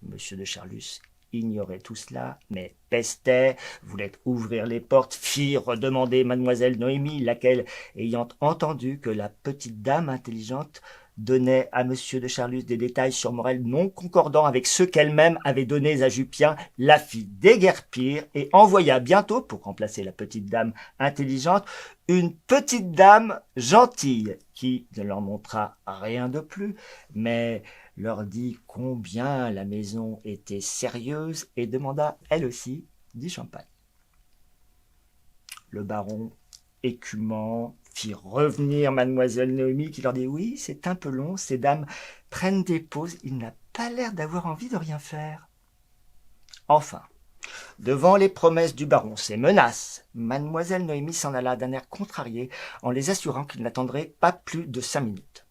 Monsieur de Charlus ignorait tout cela, mais pestait, voulait ouvrir les portes, fit redemander mademoiselle Noémie, laquelle, ayant entendu que la petite dame intelligente donnait à monsieur de Charlus des détails sur Morel non concordants avec ceux qu'elle-même avait donnés à Jupien, la fit déguerpir et envoya bientôt, pour remplacer la petite dame intelligente, une petite dame gentille, qui ne leur montra rien de plus, mais leur dit combien la maison était sérieuse et demanda, elle aussi, du champagne. Le baron, écumant, fit revenir mademoiselle Noémie, qui leur dit « Oui, c'est un peu long, ces dames prennent des pauses, il n'a pas l'air d'avoir envie de rien faire. » Enfin, devant les promesses du baron, ses menaces, mademoiselle Noémie s'en alla d'un air contrarié, en les assurant qu'il n'attendrait pas plus de 5 minutes.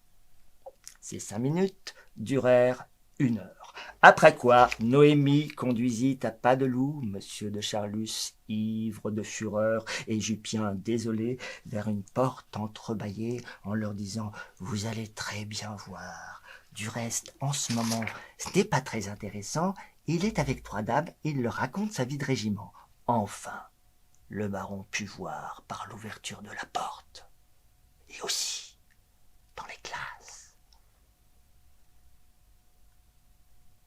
Ces 5 minutes durèrent 1 heure. Après quoi, Noémie conduisit à pas de loup monsieur de Charlus, ivre de fureur, et Jupien, désolé, vers une porte entrebâillée, en leur disant « Vous allez très bien voir. Du reste, en ce moment, ce n'est pas très intéressant. Il est avec 3 dames, il leur raconte sa vie de régiment. » Enfin, le baron put voir par l'ouverture de la porte, et aussi dans les classes.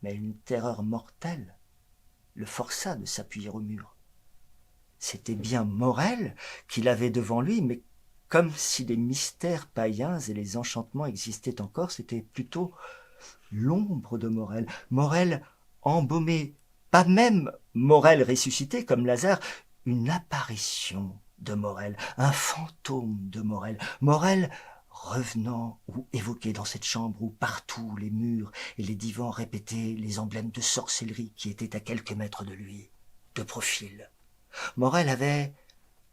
Mais une terreur mortelle le força de s'appuyer au mur. C'était bien Morel qu'il avait devant lui, mais comme si les mystères païens et les enchantements existaient encore, c'était plutôt l'ombre de Morel. Morel embaumé, pas même Morel ressuscité comme Lazare, une apparition de Morel, un fantôme de Morel. Morel revenant ou évoqué dans cette chambre où partout les murs et les divans répétaient les emblèmes de sorcellerie qui étaient à quelques mètres de lui, de profil. Morel avait,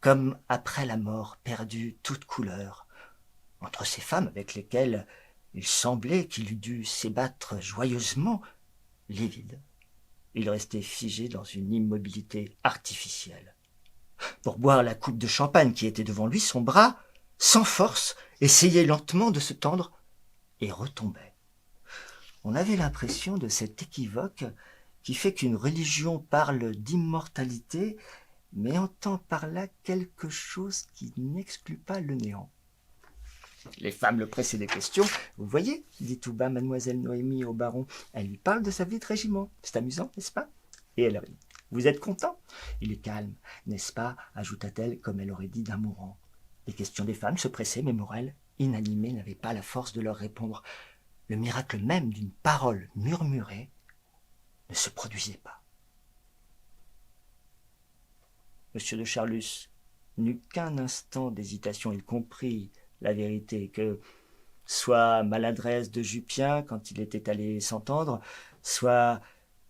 comme après la mort, perdu toute couleur. Entre ces femmes avec lesquelles il semblait qu'il eût dû s'ébattre joyeusement, livide, il restait figé dans une immobilité artificielle. Pour boire la coupe de champagne qui était devant lui, son bras, sans force, essayait lentement de se tendre et retombait. On avait l'impression de cet équivoque qui fait qu'une religion parle d'immortalité, mais entend par là quelque chose qui n'exclut pas le néant. Les femmes le pressaient des questions. « Vous voyez, dit tout bas mademoiselle Noémie au baron, elle lui parle de sa vie de régiment. C'est amusant, n'est-ce pas ?» Et elle rit. « Vous êtes content ? Il est calme, n'est-ce pas ?» ajouta-t-elle comme elle aurait dit d'un mourant. Les questions des femmes se pressaient, mais Morel, inanimé, n'avait pas la force de leur répondre. Le miracle même d'une parole murmurée ne se produisait pas. Monsieur de Charlus n'eut qu'un instant d'hésitation. Il comprit la vérité, que soit maladresse de Jupien quand il était allé s'entendre, soit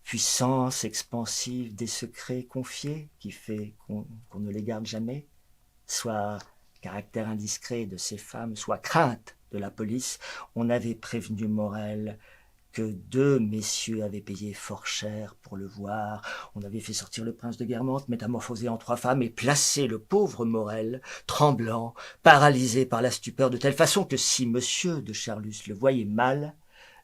puissance expansive des secrets confiés qui fait qu'on ne les garde jamais, soit caractère indiscret de ces femmes, soit crainte de la police, on avait prévenu Morel que 2 messieurs avaient payé fort cher pour le voir. On avait fait sortir le prince de Guermantes, métamorphosé en 3 femmes, et placé le pauvre Morel, tremblant, paralysé par la stupeur, de telle façon que si monsieur de Charlus le voyait mal,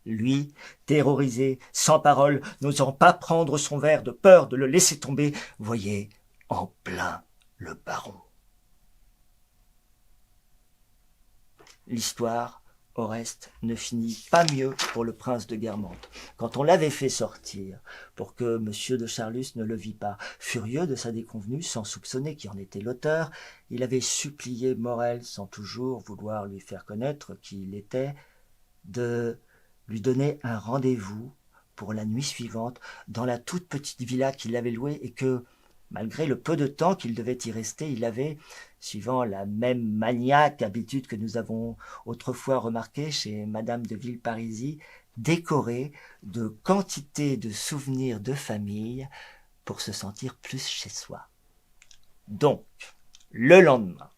lui, terrorisé, sans parole, n'osant pas prendre son verre de peur de le laisser tomber, voyait en plein le baron. L'histoire, au reste, ne finit pas mieux pour le prince de Guermantes. Quand on l'avait fait sortir, pour que monsieur de Charlus ne le vît pas, furieux de sa déconvenue, sans soupçonner qui en était l'auteur, il avait supplié Morel, sans toujours vouloir lui faire connaître qui il était, de lui donner un rendez-vous pour la nuit suivante dans la toute petite villa qu'il avait louée et que, malgré le peu de temps qu'il devait y rester, il avait, suivant la même maniaque habitude que nous avons autrefois remarquée chez madame de Villeparisis, décoré de quantité de souvenirs de famille pour se sentir plus chez soi. Donc, le lendemain,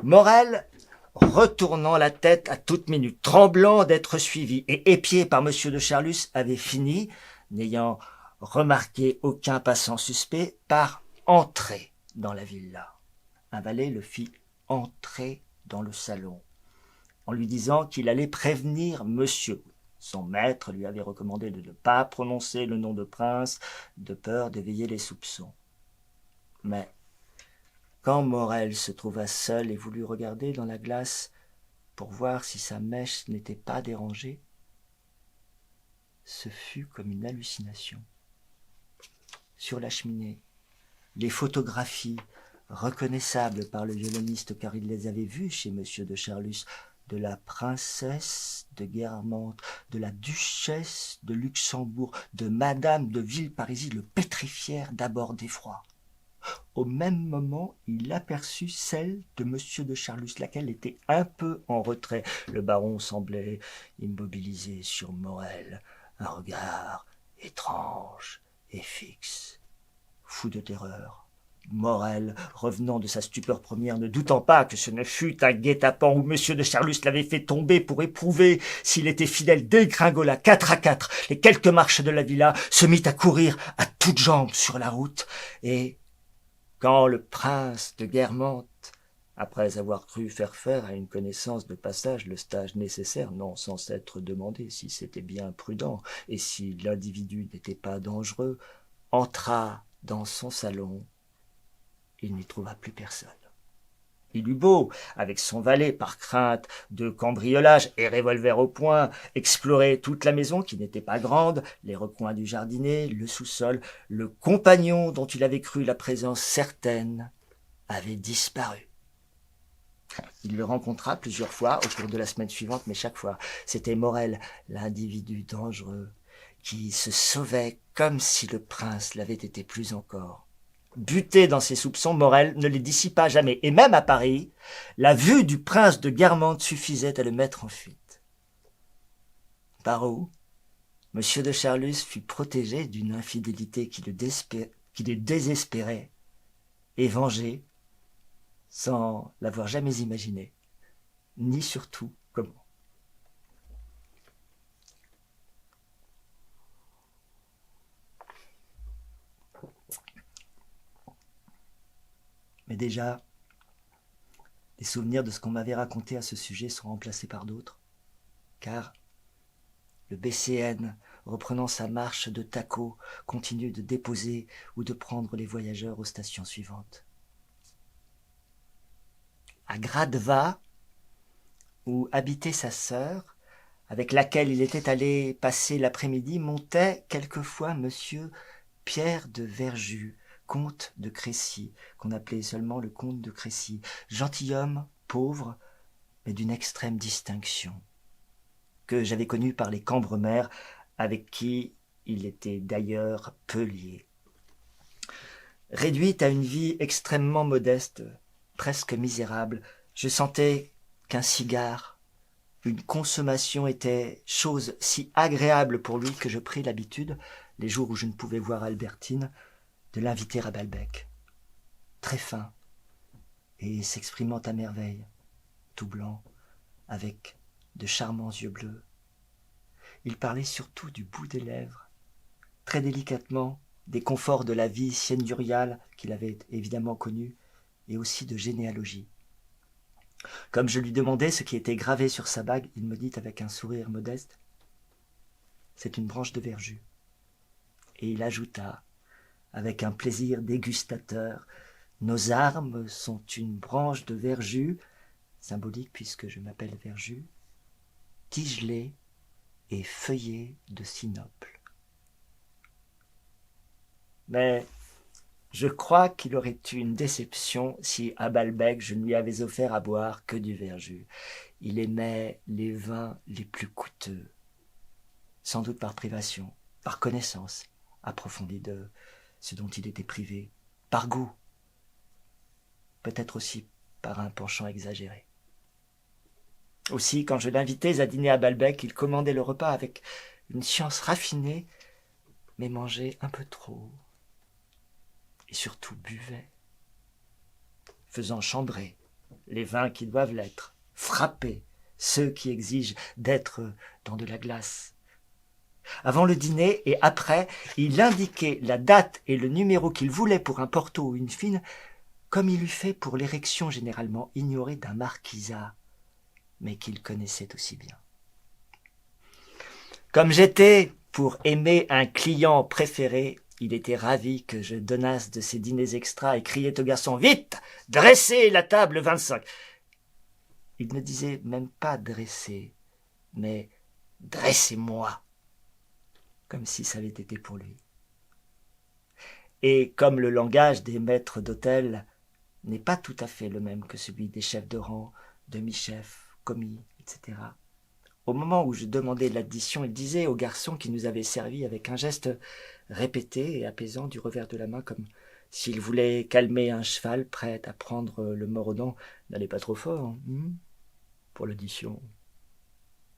Morel, retournant la tête à toute minute, tremblant d'être suivi et épié par monsieur de Charlus, avait fini, n'ayant remarqué aucun passant suspect, par entrer dans la villa. Un valet le fit entrer dans le salon, en lui disant qu'il allait prévenir monsieur. Son maître lui avait recommandé de ne pas prononcer le nom de prince, de peur d'éveiller les soupçons. Mais quand Morel se trouva seul et voulut regarder dans la glace pour voir si sa mèche n'était pas dérangée, ce fut comme une hallucination. Sur la cheminée, les photographies, reconnaissables par le violoniste car il les avait vues chez M. de Charlus, de la princesse de Guermantes, de la duchesse de Luxembourg, de madame de Villeparisis, le pétrifièrent d'abord d'effroi. Au même moment, il aperçut celle de M. de Charlus, laquelle était un peu en retrait. Le baron semblait immobilisé sur Morel, un regard étrange et fixe. Fou de terreur, Morel, revenant de sa stupeur première, ne doutant pas que ce ne fût un guet-apens où M. de Charlus l'avait fait tomber pour éprouver s'il était fidèle, dégringola 4 à 4 les quelques marches de la villa, se mit à courir à toutes jambes sur la route, et quand le prince de Guermantes, après avoir cru faire à une connaissance de passage le stage nécessaire, non sans s'être demandé si c'était bien prudent et si l'individu n'était pas dangereux, entra dans son salon, il n'y trouva plus personne. Il eut beau, avec son valet, par crainte de cambriolage et revolver au poing, explorer toute la maison, qui n'était pas grande, les recoins du jardinet, le sous-sol, le compagnon dont il avait cru la présence certaine avait disparu. Il le rencontra plusieurs fois au cours de la semaine suivante, mais chaque fois, c'était Morel, l'individu dangereux, qui se sauvait comme si le prince l'avait été plus encore. Buté dans ses soupçons, Morel ne les dissipa jamais, et même à Paris, la vue du prince de Guermantes suffisait à le mettre en fuite. Par où M. de Charlus fut protégé d'une infidélité qui le désespérait, et vengé, sans l'avoir jamais imaginé, ni surtout comment. Mais déjà, les souvenirs de ce qu'on m'avait raconté à ce sujet sont remplacés par d'autres, car le BCN, reprenant sa marche de tacot, continue de déposer ou de prendre les voyageurs aux stations suivantes. À Gradva, où habitait sa sœur, avec laquelle il était allé passer l'après-midi, montait quelquefois monsieur Pierre de Verjus, comte de Crécy, qu'on appelait seulement le comte de Crécy, gentilhomme, pauvre, mais d'une extrême distinction, que j'avais connu par les Cambremer, avec qui il était d'ailleurs peu lié. Réduite à une vie extrêmement modeste, presque misérable, je sentais qu'un cigare, une consommation était chose si agréable pour lui que je pris l'habitude, les jours où je ne pouvais voir Albertine, de l'inviter à Balbec. Très fin, et s'exprimant à merveille, tout blanc, avec de charmants yeux bleus. Il parlait surtout du bout des lèvres, très délicatement, des conforts de la vie seigneuriale qu'il avait évidemment connue, et aussi de généalogie. Comme je lui demandais ce qui était gravé sur sa bague, il me dit avec un sourire modeste « C'est une branche de verjus ». Et il ajouta, avec un plaisir dégustateur, « Nos armes sont une branche de verjus, symbolique puisque je m'appelle Verjus, tigelée et feuillée de sinople. » Mais je crois qu'il aurait eu une déception si à Balbec je ne lui avais offert à boire que du verjus. Il aimait les vins les plus coûteux, sans doute par privation, par connaissance approfondie de ce dont il était privé, par goût, peut-être aussi par un penchant exagéré. Aussi, quand je l'invitais à dîner à Balbec, il commandait le repas avec une science raffinée, mais mangeait un peu trop, et surtout buvait, faisant chambrer les vins qui doivent l'être, frapper ceux qui exigent d'être dans de la glace. Avant le dîner et après, il indiquait la date et le numéro qu'il voulait pour un porto ou une fine, comme il eût fait pour l'érection généralement ignorée d'un marquisat, mais qu'il connaissait aussi bien. Comme j'étais pour aimer un client préféré, il était ravi que je donnasse de ces dîners extras et criait au garçon « Vite, dressez la table 25 !» Il ne disait même pas « dresser », mais « dressez-moi », comme si ça avait été pour lui. Et comme le langage des maîtres d'hôtel n'est pas tout à fait le même que celui des chefs de rang, demi-chefs, commis, etc., au moment où je demandais l'addition, il disait au garçon qui nous avait servi avec un geste répété et apaisant du revers de la main, comme s'il voulait calmer un cheval prêt à prendre le mors aux dents. N'allez pas trop fort, hein, pour l'addition.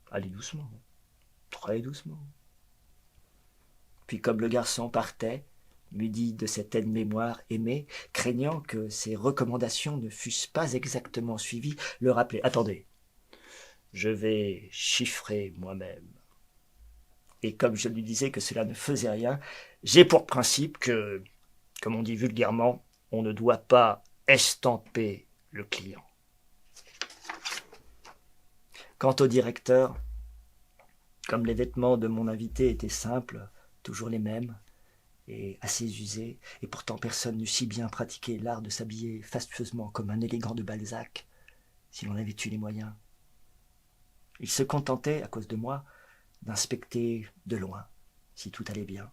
Allez doucement, très doucement. Puis comme le garçon partait, muni de cette aide-mémoire aimée, craignant que ses recommandations ne fussent pas exactement suivies, le rappelait « Attendez, je vais chiffrer moi-même. » Et comme je lui disais que cela ne faisait rien, j'ai pour principe que, comme on dit vulgairement, on ne doit pas estamper le client. Quant au directeur, comme les vêtements de mon invité étaient simples, toujours les mêmes, et assez usés, et pourtant personne n'eût si bien pratiqué l'art de s'habiller fastueusement comme un élégant de Balzac, si l'on avait eu les moyens. Il se contentait, à cause de moi, d'inspecter de loin, si tout allait bien,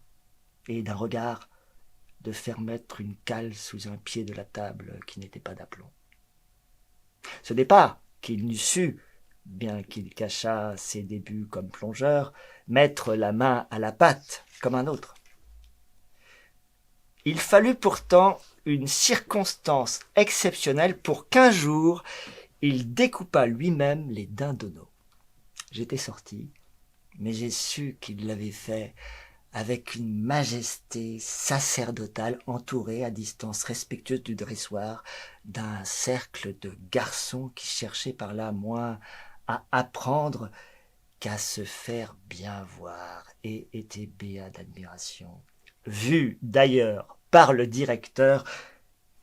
et d'un regard de faire mettre une cale sous un pied de la table qui n'était pas d'aplomb. Ce n'est pas qu'il n'eût su, bien qu'il cachât ses débuts comme plongeur, mettre la main à la pâte comme un autre. Il fallut pourtant une circonstance exceptionnelle pour qu'un jour il découpât lui-même les dindonneaux. J'étais sorti, mais j'ai su qu'il l'avait fait avec une majesté sacerdotale, entouré à distance respectueuse du dressoir d'un cercle de garçons qui cherchaient par là moins à apprendre qu'à se faire bien voir et étaient béats d'admiration. Vu d'ailleurs par le directeur,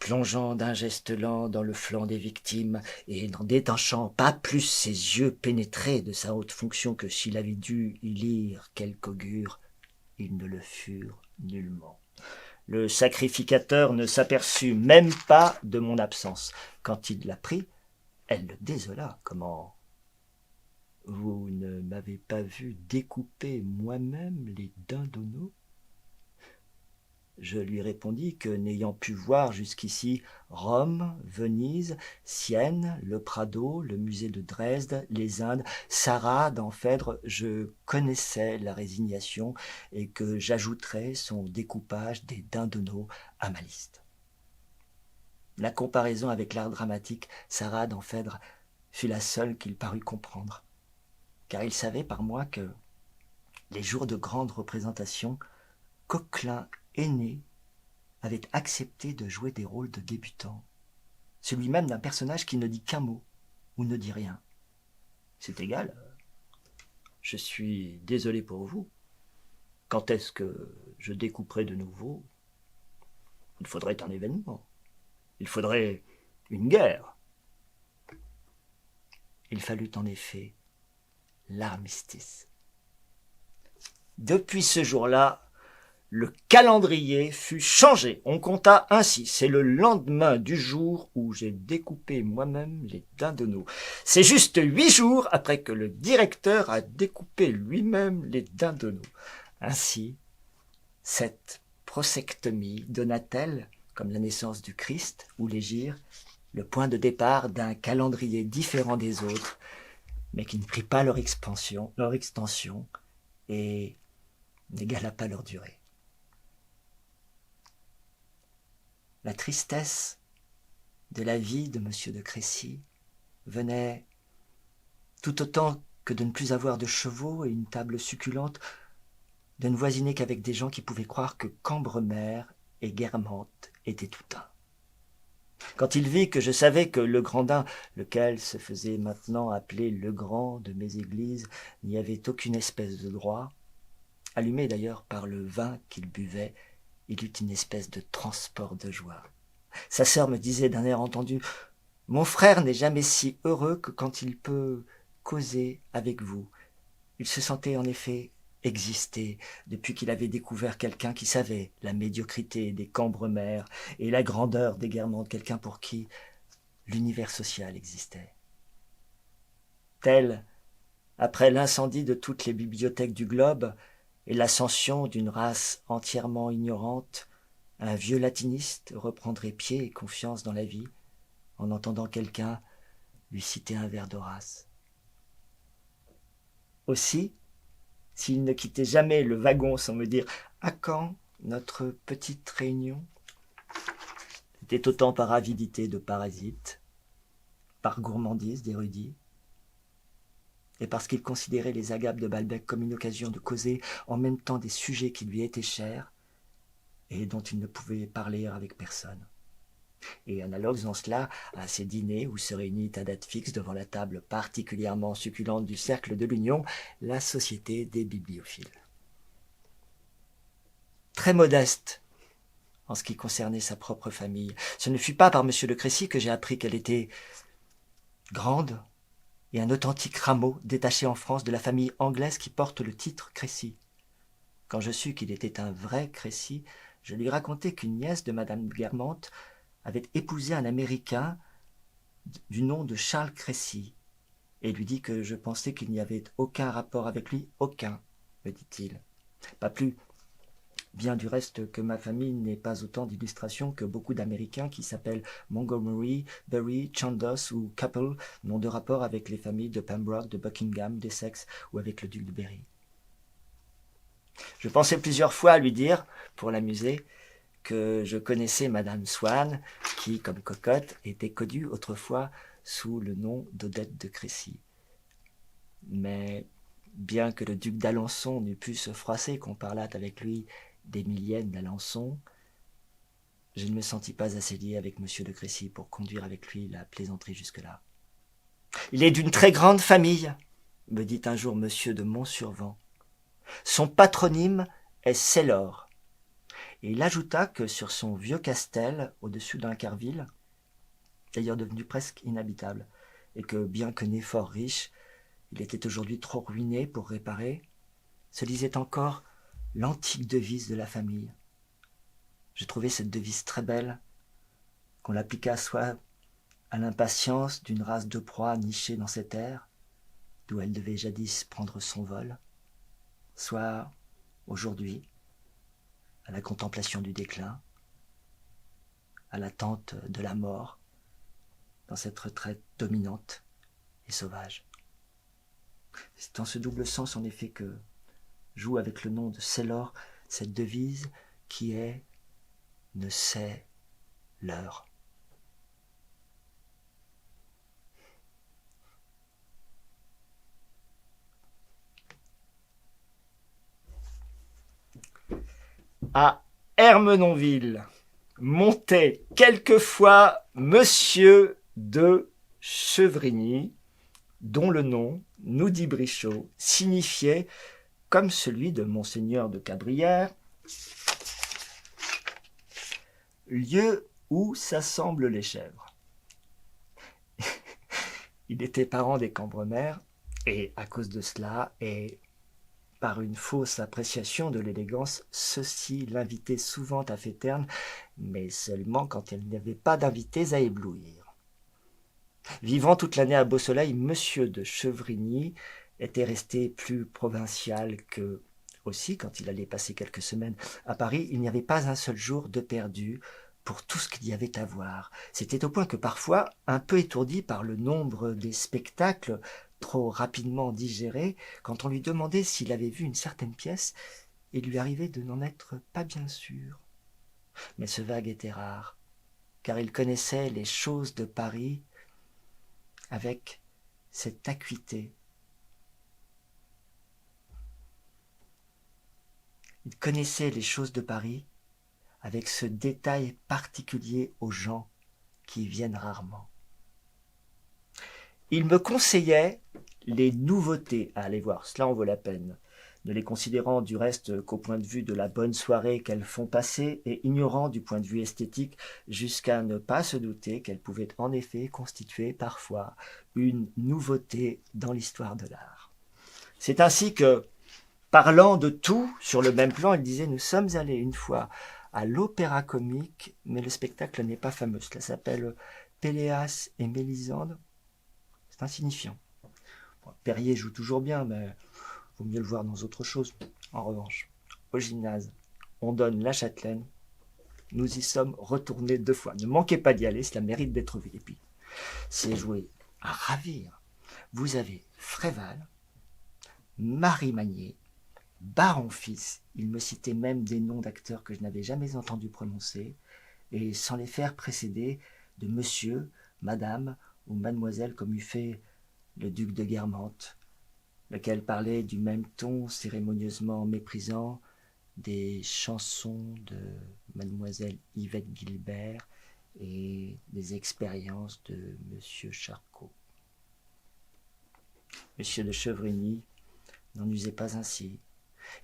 plongeant d'un geste lent dans le flanc des victimes et n'en détachant pas plus ses yeux pénétrés de sa haute fonction que s'il avait dû y lire quelque augure, ils ne le furent nullement. Le sacrificateur ne s'aperçut même pas de mon absence. Quand il l'apprit, elle le désola. Comment ? Vous ne m'avez pas vu découper moi-même les dindonneaux ? Je lui répondis que, n'ayant pu voir jusqu'ici Rome, Venise, Sienne, le Prado, le musée de Dresde, les Indes, Sarah dans Phèdre, je connaissais la résignation et que j'ajouterais son découpage des dindonneaux à ma liste. La comparaison avec l'art dramatique, Sarah dans Phèdre, fut la seule qu'il parut comprendre, car il savait par moi que les jours de grandes représentations, Coquelin aîné avait accepté de jouer des rôles de débutant, celui même d'un personnage qui ne dit qu'un mot ou ne dit rien. C'est égal, je suis désolé pour vous. Quand est-ce que je découperai de nouveau ? Il faudrait un événement, il faudrait une guerre. Il fallut en effet l'armistice. Depuis ce jour-là, le calendrier fut changé. On compta ainsi. C'est le lendemain du jour où j'ai découpé moi-même les dindonneaux. C'est juste 8 jours après que le directeur a découpé lui-même les dindonneaux. Ainsi, cette prosectomie donna-t-elle, comme la naissance du Christ ou l'Hégire, le point de départ d'un calendrier différent des autres, mais qui ne prit pas leur extension et n'égala pas leur durée. La tristesse de la vie de M. de Crécy venait, tout autant que de ne plus avoir de chevaux et une table succulente, de ne voisiner qu'avec des gens qui pouvaient croire que Cambremer et Guermantes étaient tout un. Quand il vit que je savais que Legrandin, lequel se faisait maintenant appeler Legrand de mes églises, n'y avait aucune espèce de droit, allumé d'ailleurs par le vin qu'il buvait, il eut une espèce de transport de joie. Sa sœur me disait d'un air entendu « Mon frère n'est jamais si heureux que quand il peut causer avec vous. » Il se sentait en effet existé depuis qu'il avait découvert quelqu'un qui savait la médiocrité des Cambremer et la grandeur des Guermantes, quelqu'un pour qui l'univers social existait. Tel, après l'incendie de toutes les bibliothèques du globe et l'ascension d'une race entièrement ignorante, un vieux latiniste reprendrait pied et confiance dans la vie en entendant quelqu'un lui citer un vers d'Horace. Aussi, s'il ne quittait jamais le wagon sans me dire « À quand notre petite réunion ?» C'était autant par avidité de parasite, par gourmandise d'érudit, et parce qu'il considérait les agapes de Balbec comme une occasion de causer en même temps des sujets qui lui étaient chers et dont il ne pouvait parler avec personne. Et analogues en cela à ces dîners où se réunit à date fixe devant la table particulièrement succulente du cercle de l'Union, la Société des bibliophiles. Très modeste en ce qui concernait sa propre famille. Ce ne fut pas par M. de Crécy que j'ai appris qu'elle était grande et un authentique rameau détaché en France de la famille anglaise qui porte le titre Crécy. Quand je sus qu'il était un vrai Crécy, je lui racontai qu'une nièce de Madame Guermantes avait épousé un Américain du nom de Charles Crécy, et lui dit que je pensais qu'il n'y avait aucun rapport avec lui, aucun, me dit-il. Pas plus, bien du reste que ma famille n'ait pas autant d'illustrations que beaucoup d'Américains qui s'appellent Montgomery, Berry, Chandos ou Capel n'ont de rapport avec les familles de Pembroke, de Buckingham, d'Essex ou avec le duc de Berry. Je pensais plusieurs fois à lui dire, pour l'amuser, que je connaissais Madame Swann, qui, comme cocotte, était connue autrefois sous le nom d'Odette de Crécy. Mais bien que le duc d'Alençon n'eût pu se froisser qu'on parlât avec lui d'Émilienne d'Alençon, je ne me sentis pas assez lié avec M. de Crécy pour conduire avec lui la plaisanterie jusque-là. « Il est d'une très grande famille, » me dit un jour M. de Montsurvent. « Son patronyme est Saylor. » Et il ajouta que sur son vieux castel, au-dessus d'Incarville, d'ailleurs devenu presque inhabitable, et que, bien que né fort riche, il était aujourd'hui trop ruiné pour réparer, se lisait encore l'antique devise de la famille. Je trouvais cette devise très belle, qu'on l'appliqua soit à l'impatience d'une race de proie nichée dans cette terre, d'où elle devait jadis prendre son vol, soit aujourd'hui, à la contemplation du déclin, à l'attente de la mort, dans cette retraite dominante et sauvage. C'est dans ce double sens, en effet, que joue avec le nom de Saylor cette devise qui est « ne sait l'heure ». À Ermenonville montait quelquefois Monsieur de Chevrigny, dont le nom, nous dit Brichot, signifiait, comme celui de Monseigneur de Cabrières, lieu où s'assemblent les chèvres. Il était parent des Cambremer, et à cause de cela, et par une fausse appréciation de l'élégance, ceux-ci l'invitaient souvent à Féterne, mais seulement quand il n'y avait pas d'invités à éblouir. Vivant toute l'année à Beausoleil, Monsieur de Chevrigny était resté plus provincial que... Aussi, quand il allait passer quelques semaines à Paris, il n'y avait pas un seul jour de perdu pour tout ce qu'il y avait à voir. C'était au point que parfois, un peu étourdi par le nombre des spectacles trop rapidement digérés, quand on lui demandait s'il avait vu une certaine pièce, il lui arrivait de n'en être pas bien sûr. Mais ce vague était rare, car il connaissait les choses de Paris avec cette acuité. Il connaissait les choses de Paris avec ce détail particulier aux gens qui y viennent rarement. Il me conseillait les nouveautés à aller voir, cela en vaut la peine, ne les considérant du reste qu'au point de vue de la bonne soirée qu'elles font passer et ignorant du point de vue esthétique jusqu'à ne pas se douter qu'elles pouvaient en effet constituer parfois une nouveauté dans l'histoire de l'art. C'est ainsi que, Parlant de tout sur le même plan, il disait « Nous sommes allés une fois à l'Opéra Comique, mais le spectacle n'est pas fameux. Cela s'appelle Péléas et Mélisande. C'est insignifiant. Bon, Perrier joue toujours bien, mais vaut mieux le voir dans autre chose. En revanche, au gymnase, on donne la châtelaine. Nous y sommes retournés 2 fois. Ne manquez pas d'y aller, cela mérite d'être vu. Et puis, c'est joué à ravir. Vous avez Fréval, Marie Magnier, Baron Fils. Il me citait même des noms d'acteurs que je n'avais jamais entendu prononcer, et sans les faire précéder de monsieur, madame ou mademoiselle comme eût fait le duc de Guermantes, lequel parlait du même ton cérémonieusement méprisant des chansons de mademoiselle Yvette Guilbert et des expériences de monsieur Charcot. Monsieur de Chevrigny n'en usait pas ainsi.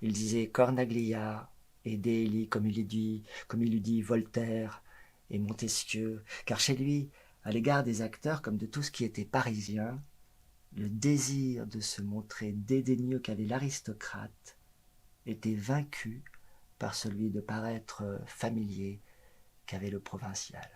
Il disait Cornaglia et Délie comme il eût dit Voltaire et Montesquieu, car chez lui, à l'égard des acteurs comme de tout ce qui était parisien, le désir de se montrer dédaigneux qu'avait l'aristocrate était vaincu par celui de paraître familier qu'avait le provincial.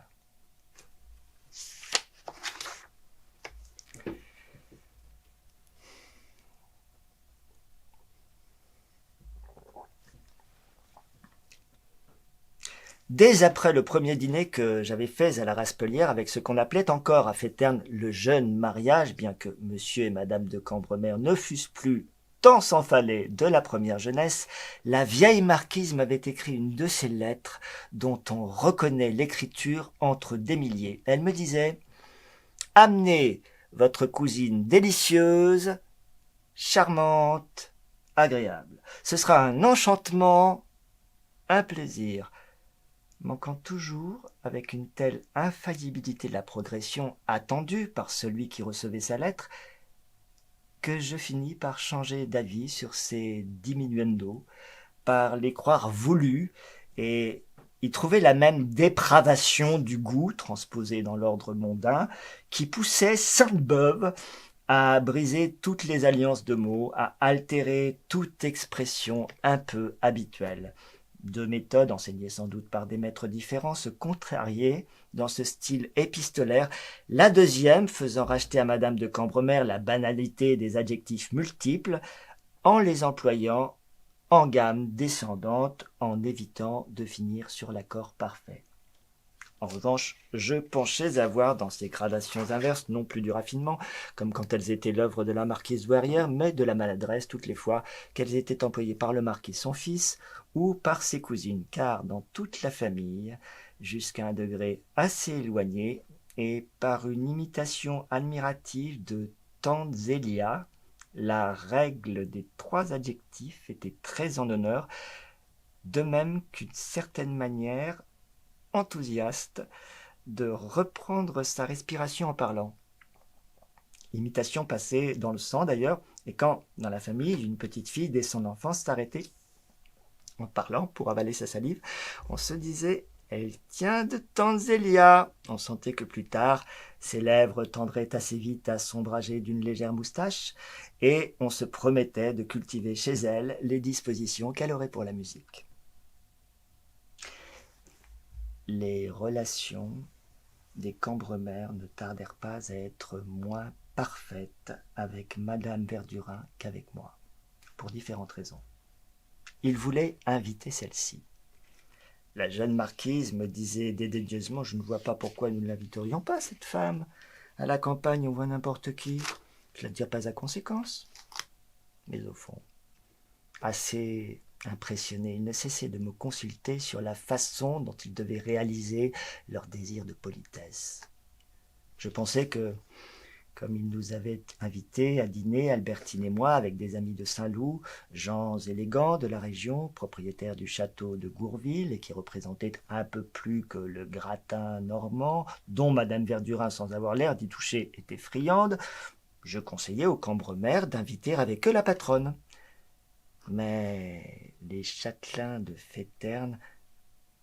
Dès après le premier dîner que j'avais fait à la Raspelière avec ce qu'on appelait encore à Féterne le jeune mariage, bien que monsieur et madame de Cambremer ne fussent plus tant s'en fallait de la première jeunesse, la vieille marquise m'avait écrit une de ces lettres dont on reconnaît l'écriture entre des milliers. Elle me disait « Amenez votre cousine délicieuse, charmante, agréable. Ce sera un enchantement, un plaisir. » Manquant toujours, avec une telle infaillibilité de la progression attendue par celui qui recevait sa lettre, que je finis par changer d'avis sur ces diminuendo, par les croire voulus et y trouver la même dépravation du goût, transposée dans l'ordre mondain, qui poussait Sainte-Beuve à briser toutes les alliances de mots, à altérer toute expression un peu habituelle. 2 méthodes, enseignées sans doute par des maîtres différents, se contrariaient dans ce style épistolaire, la deuxième faisant racheter à madame de Cambremer la banalité des adjectifs multiples, en les employant en gamme descendante, en évitant de finir sur l'accord parfait. En revanche, je penchais à voir dans ces gradations inverses non plus du raffinement, comme quand elles étaient l'œuvre de la marquise douairière, mais de la maladresse toutes les fois qu'elles étaient employées par le marquis son fils ou par ses cousines, car dans toute la famille, jusqu'à un degré assez éloigné, et par une imitation admirative de tante Zélia, la règle des 3 adjectifs était très en honneur, de même qu'une certaine manière enthousiaste de reprendre sa respiration en parlant. Imitation passée dans le sang d'ailleurs, et quand, dans la famille, une petite fille dès son enfance s'arrêtait en parlant pour avaler sa salive, on se disait « Elle tient de tante Zélia ». On sentait que plus tard, ses lèvres tendraient assez vite à s'ombrager d'une légère moustache, et on se promettait de cultiver chez elle les dispositions qu'elle aurait pour la musique. Les relations des Cambremer ne tardèrent pas à être moins parfaites avec madame Verdurin qu'avec moi, pour différentes raisons. Il voulait inviter celle-ci. La jeune marquise me disait dédaigneusement « Je ne vois pas pourquoi nous ne l'inviterions pas, cette femme. À la campagne, on voit n'importe qui. Cela ne tient pas à conséquence. » Mais au fond, assez impressionné, il ne cessait de me consulter sur la façon dont ils devaient réaliser leur désir de politesse. Je pensais que, comme ils nous avaient invités à dîner, Albertine et moi, avec des amis de Saint-Loup, gens élégants de la région, propriétaires du château de Gourville, et qui représentaient un peu plus que le gratin normand, dont madame Verdurin, sans avoir l'air d'y toucher, était friande, je conseillais aux Cambremer d'inviter avec eux la patronne. Mais les châtelains de Féterne,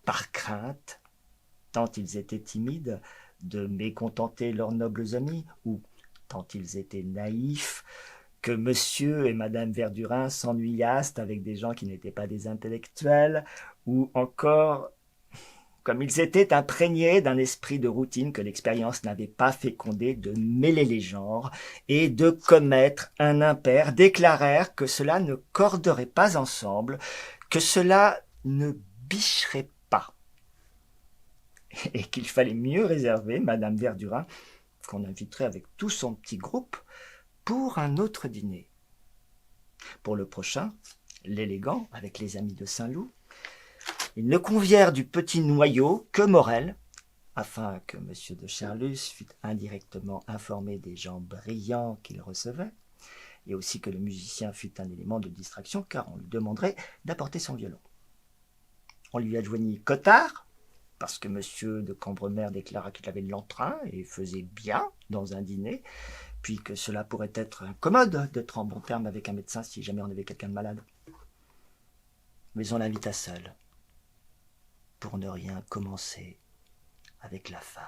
par crainte, tant ils étaient timides de mécontenter leurs nobles amis, ou tant ils étaient naïfs, que monsieur et madame Verdurin s'ennuyassent avec des gens qui n'étaient pas des intellectuels, ou encore comme ils étaient imprégnés d'un esprit de routine que l'expérience n'avait pas fécondé, de mêler les genres et de commettre un impair, déclarèrent que cela ne corderait pas ensemble, que cela ne bicherait pas, et qu'il fallait mieux réserver madame Verdurin, qu'on inviterait avec tout son petit groupe, pour un autre dîner. Pour le prochain, l'élégant, avec les amis de Saint-Loup, ils ne convièrent du petit noyau que Morel, afin que M. de Charlus fût indirectement informé des gens brillants qu'il recevait, et aussi que le musicien fût un élément de distraction, car on lui demanderait d'apporter son violon. On lui adjoignit Cottard, parce que M. de Cambremer déclara qu'il avait l'entrain et faisait bien dans un dîner, puis que cela pourrait être incommode d'être en bon terme avec un médecin si jamais on avait quelqu'un de malade. Mais on l'invita seul, pour ne rien commencer avec la femme.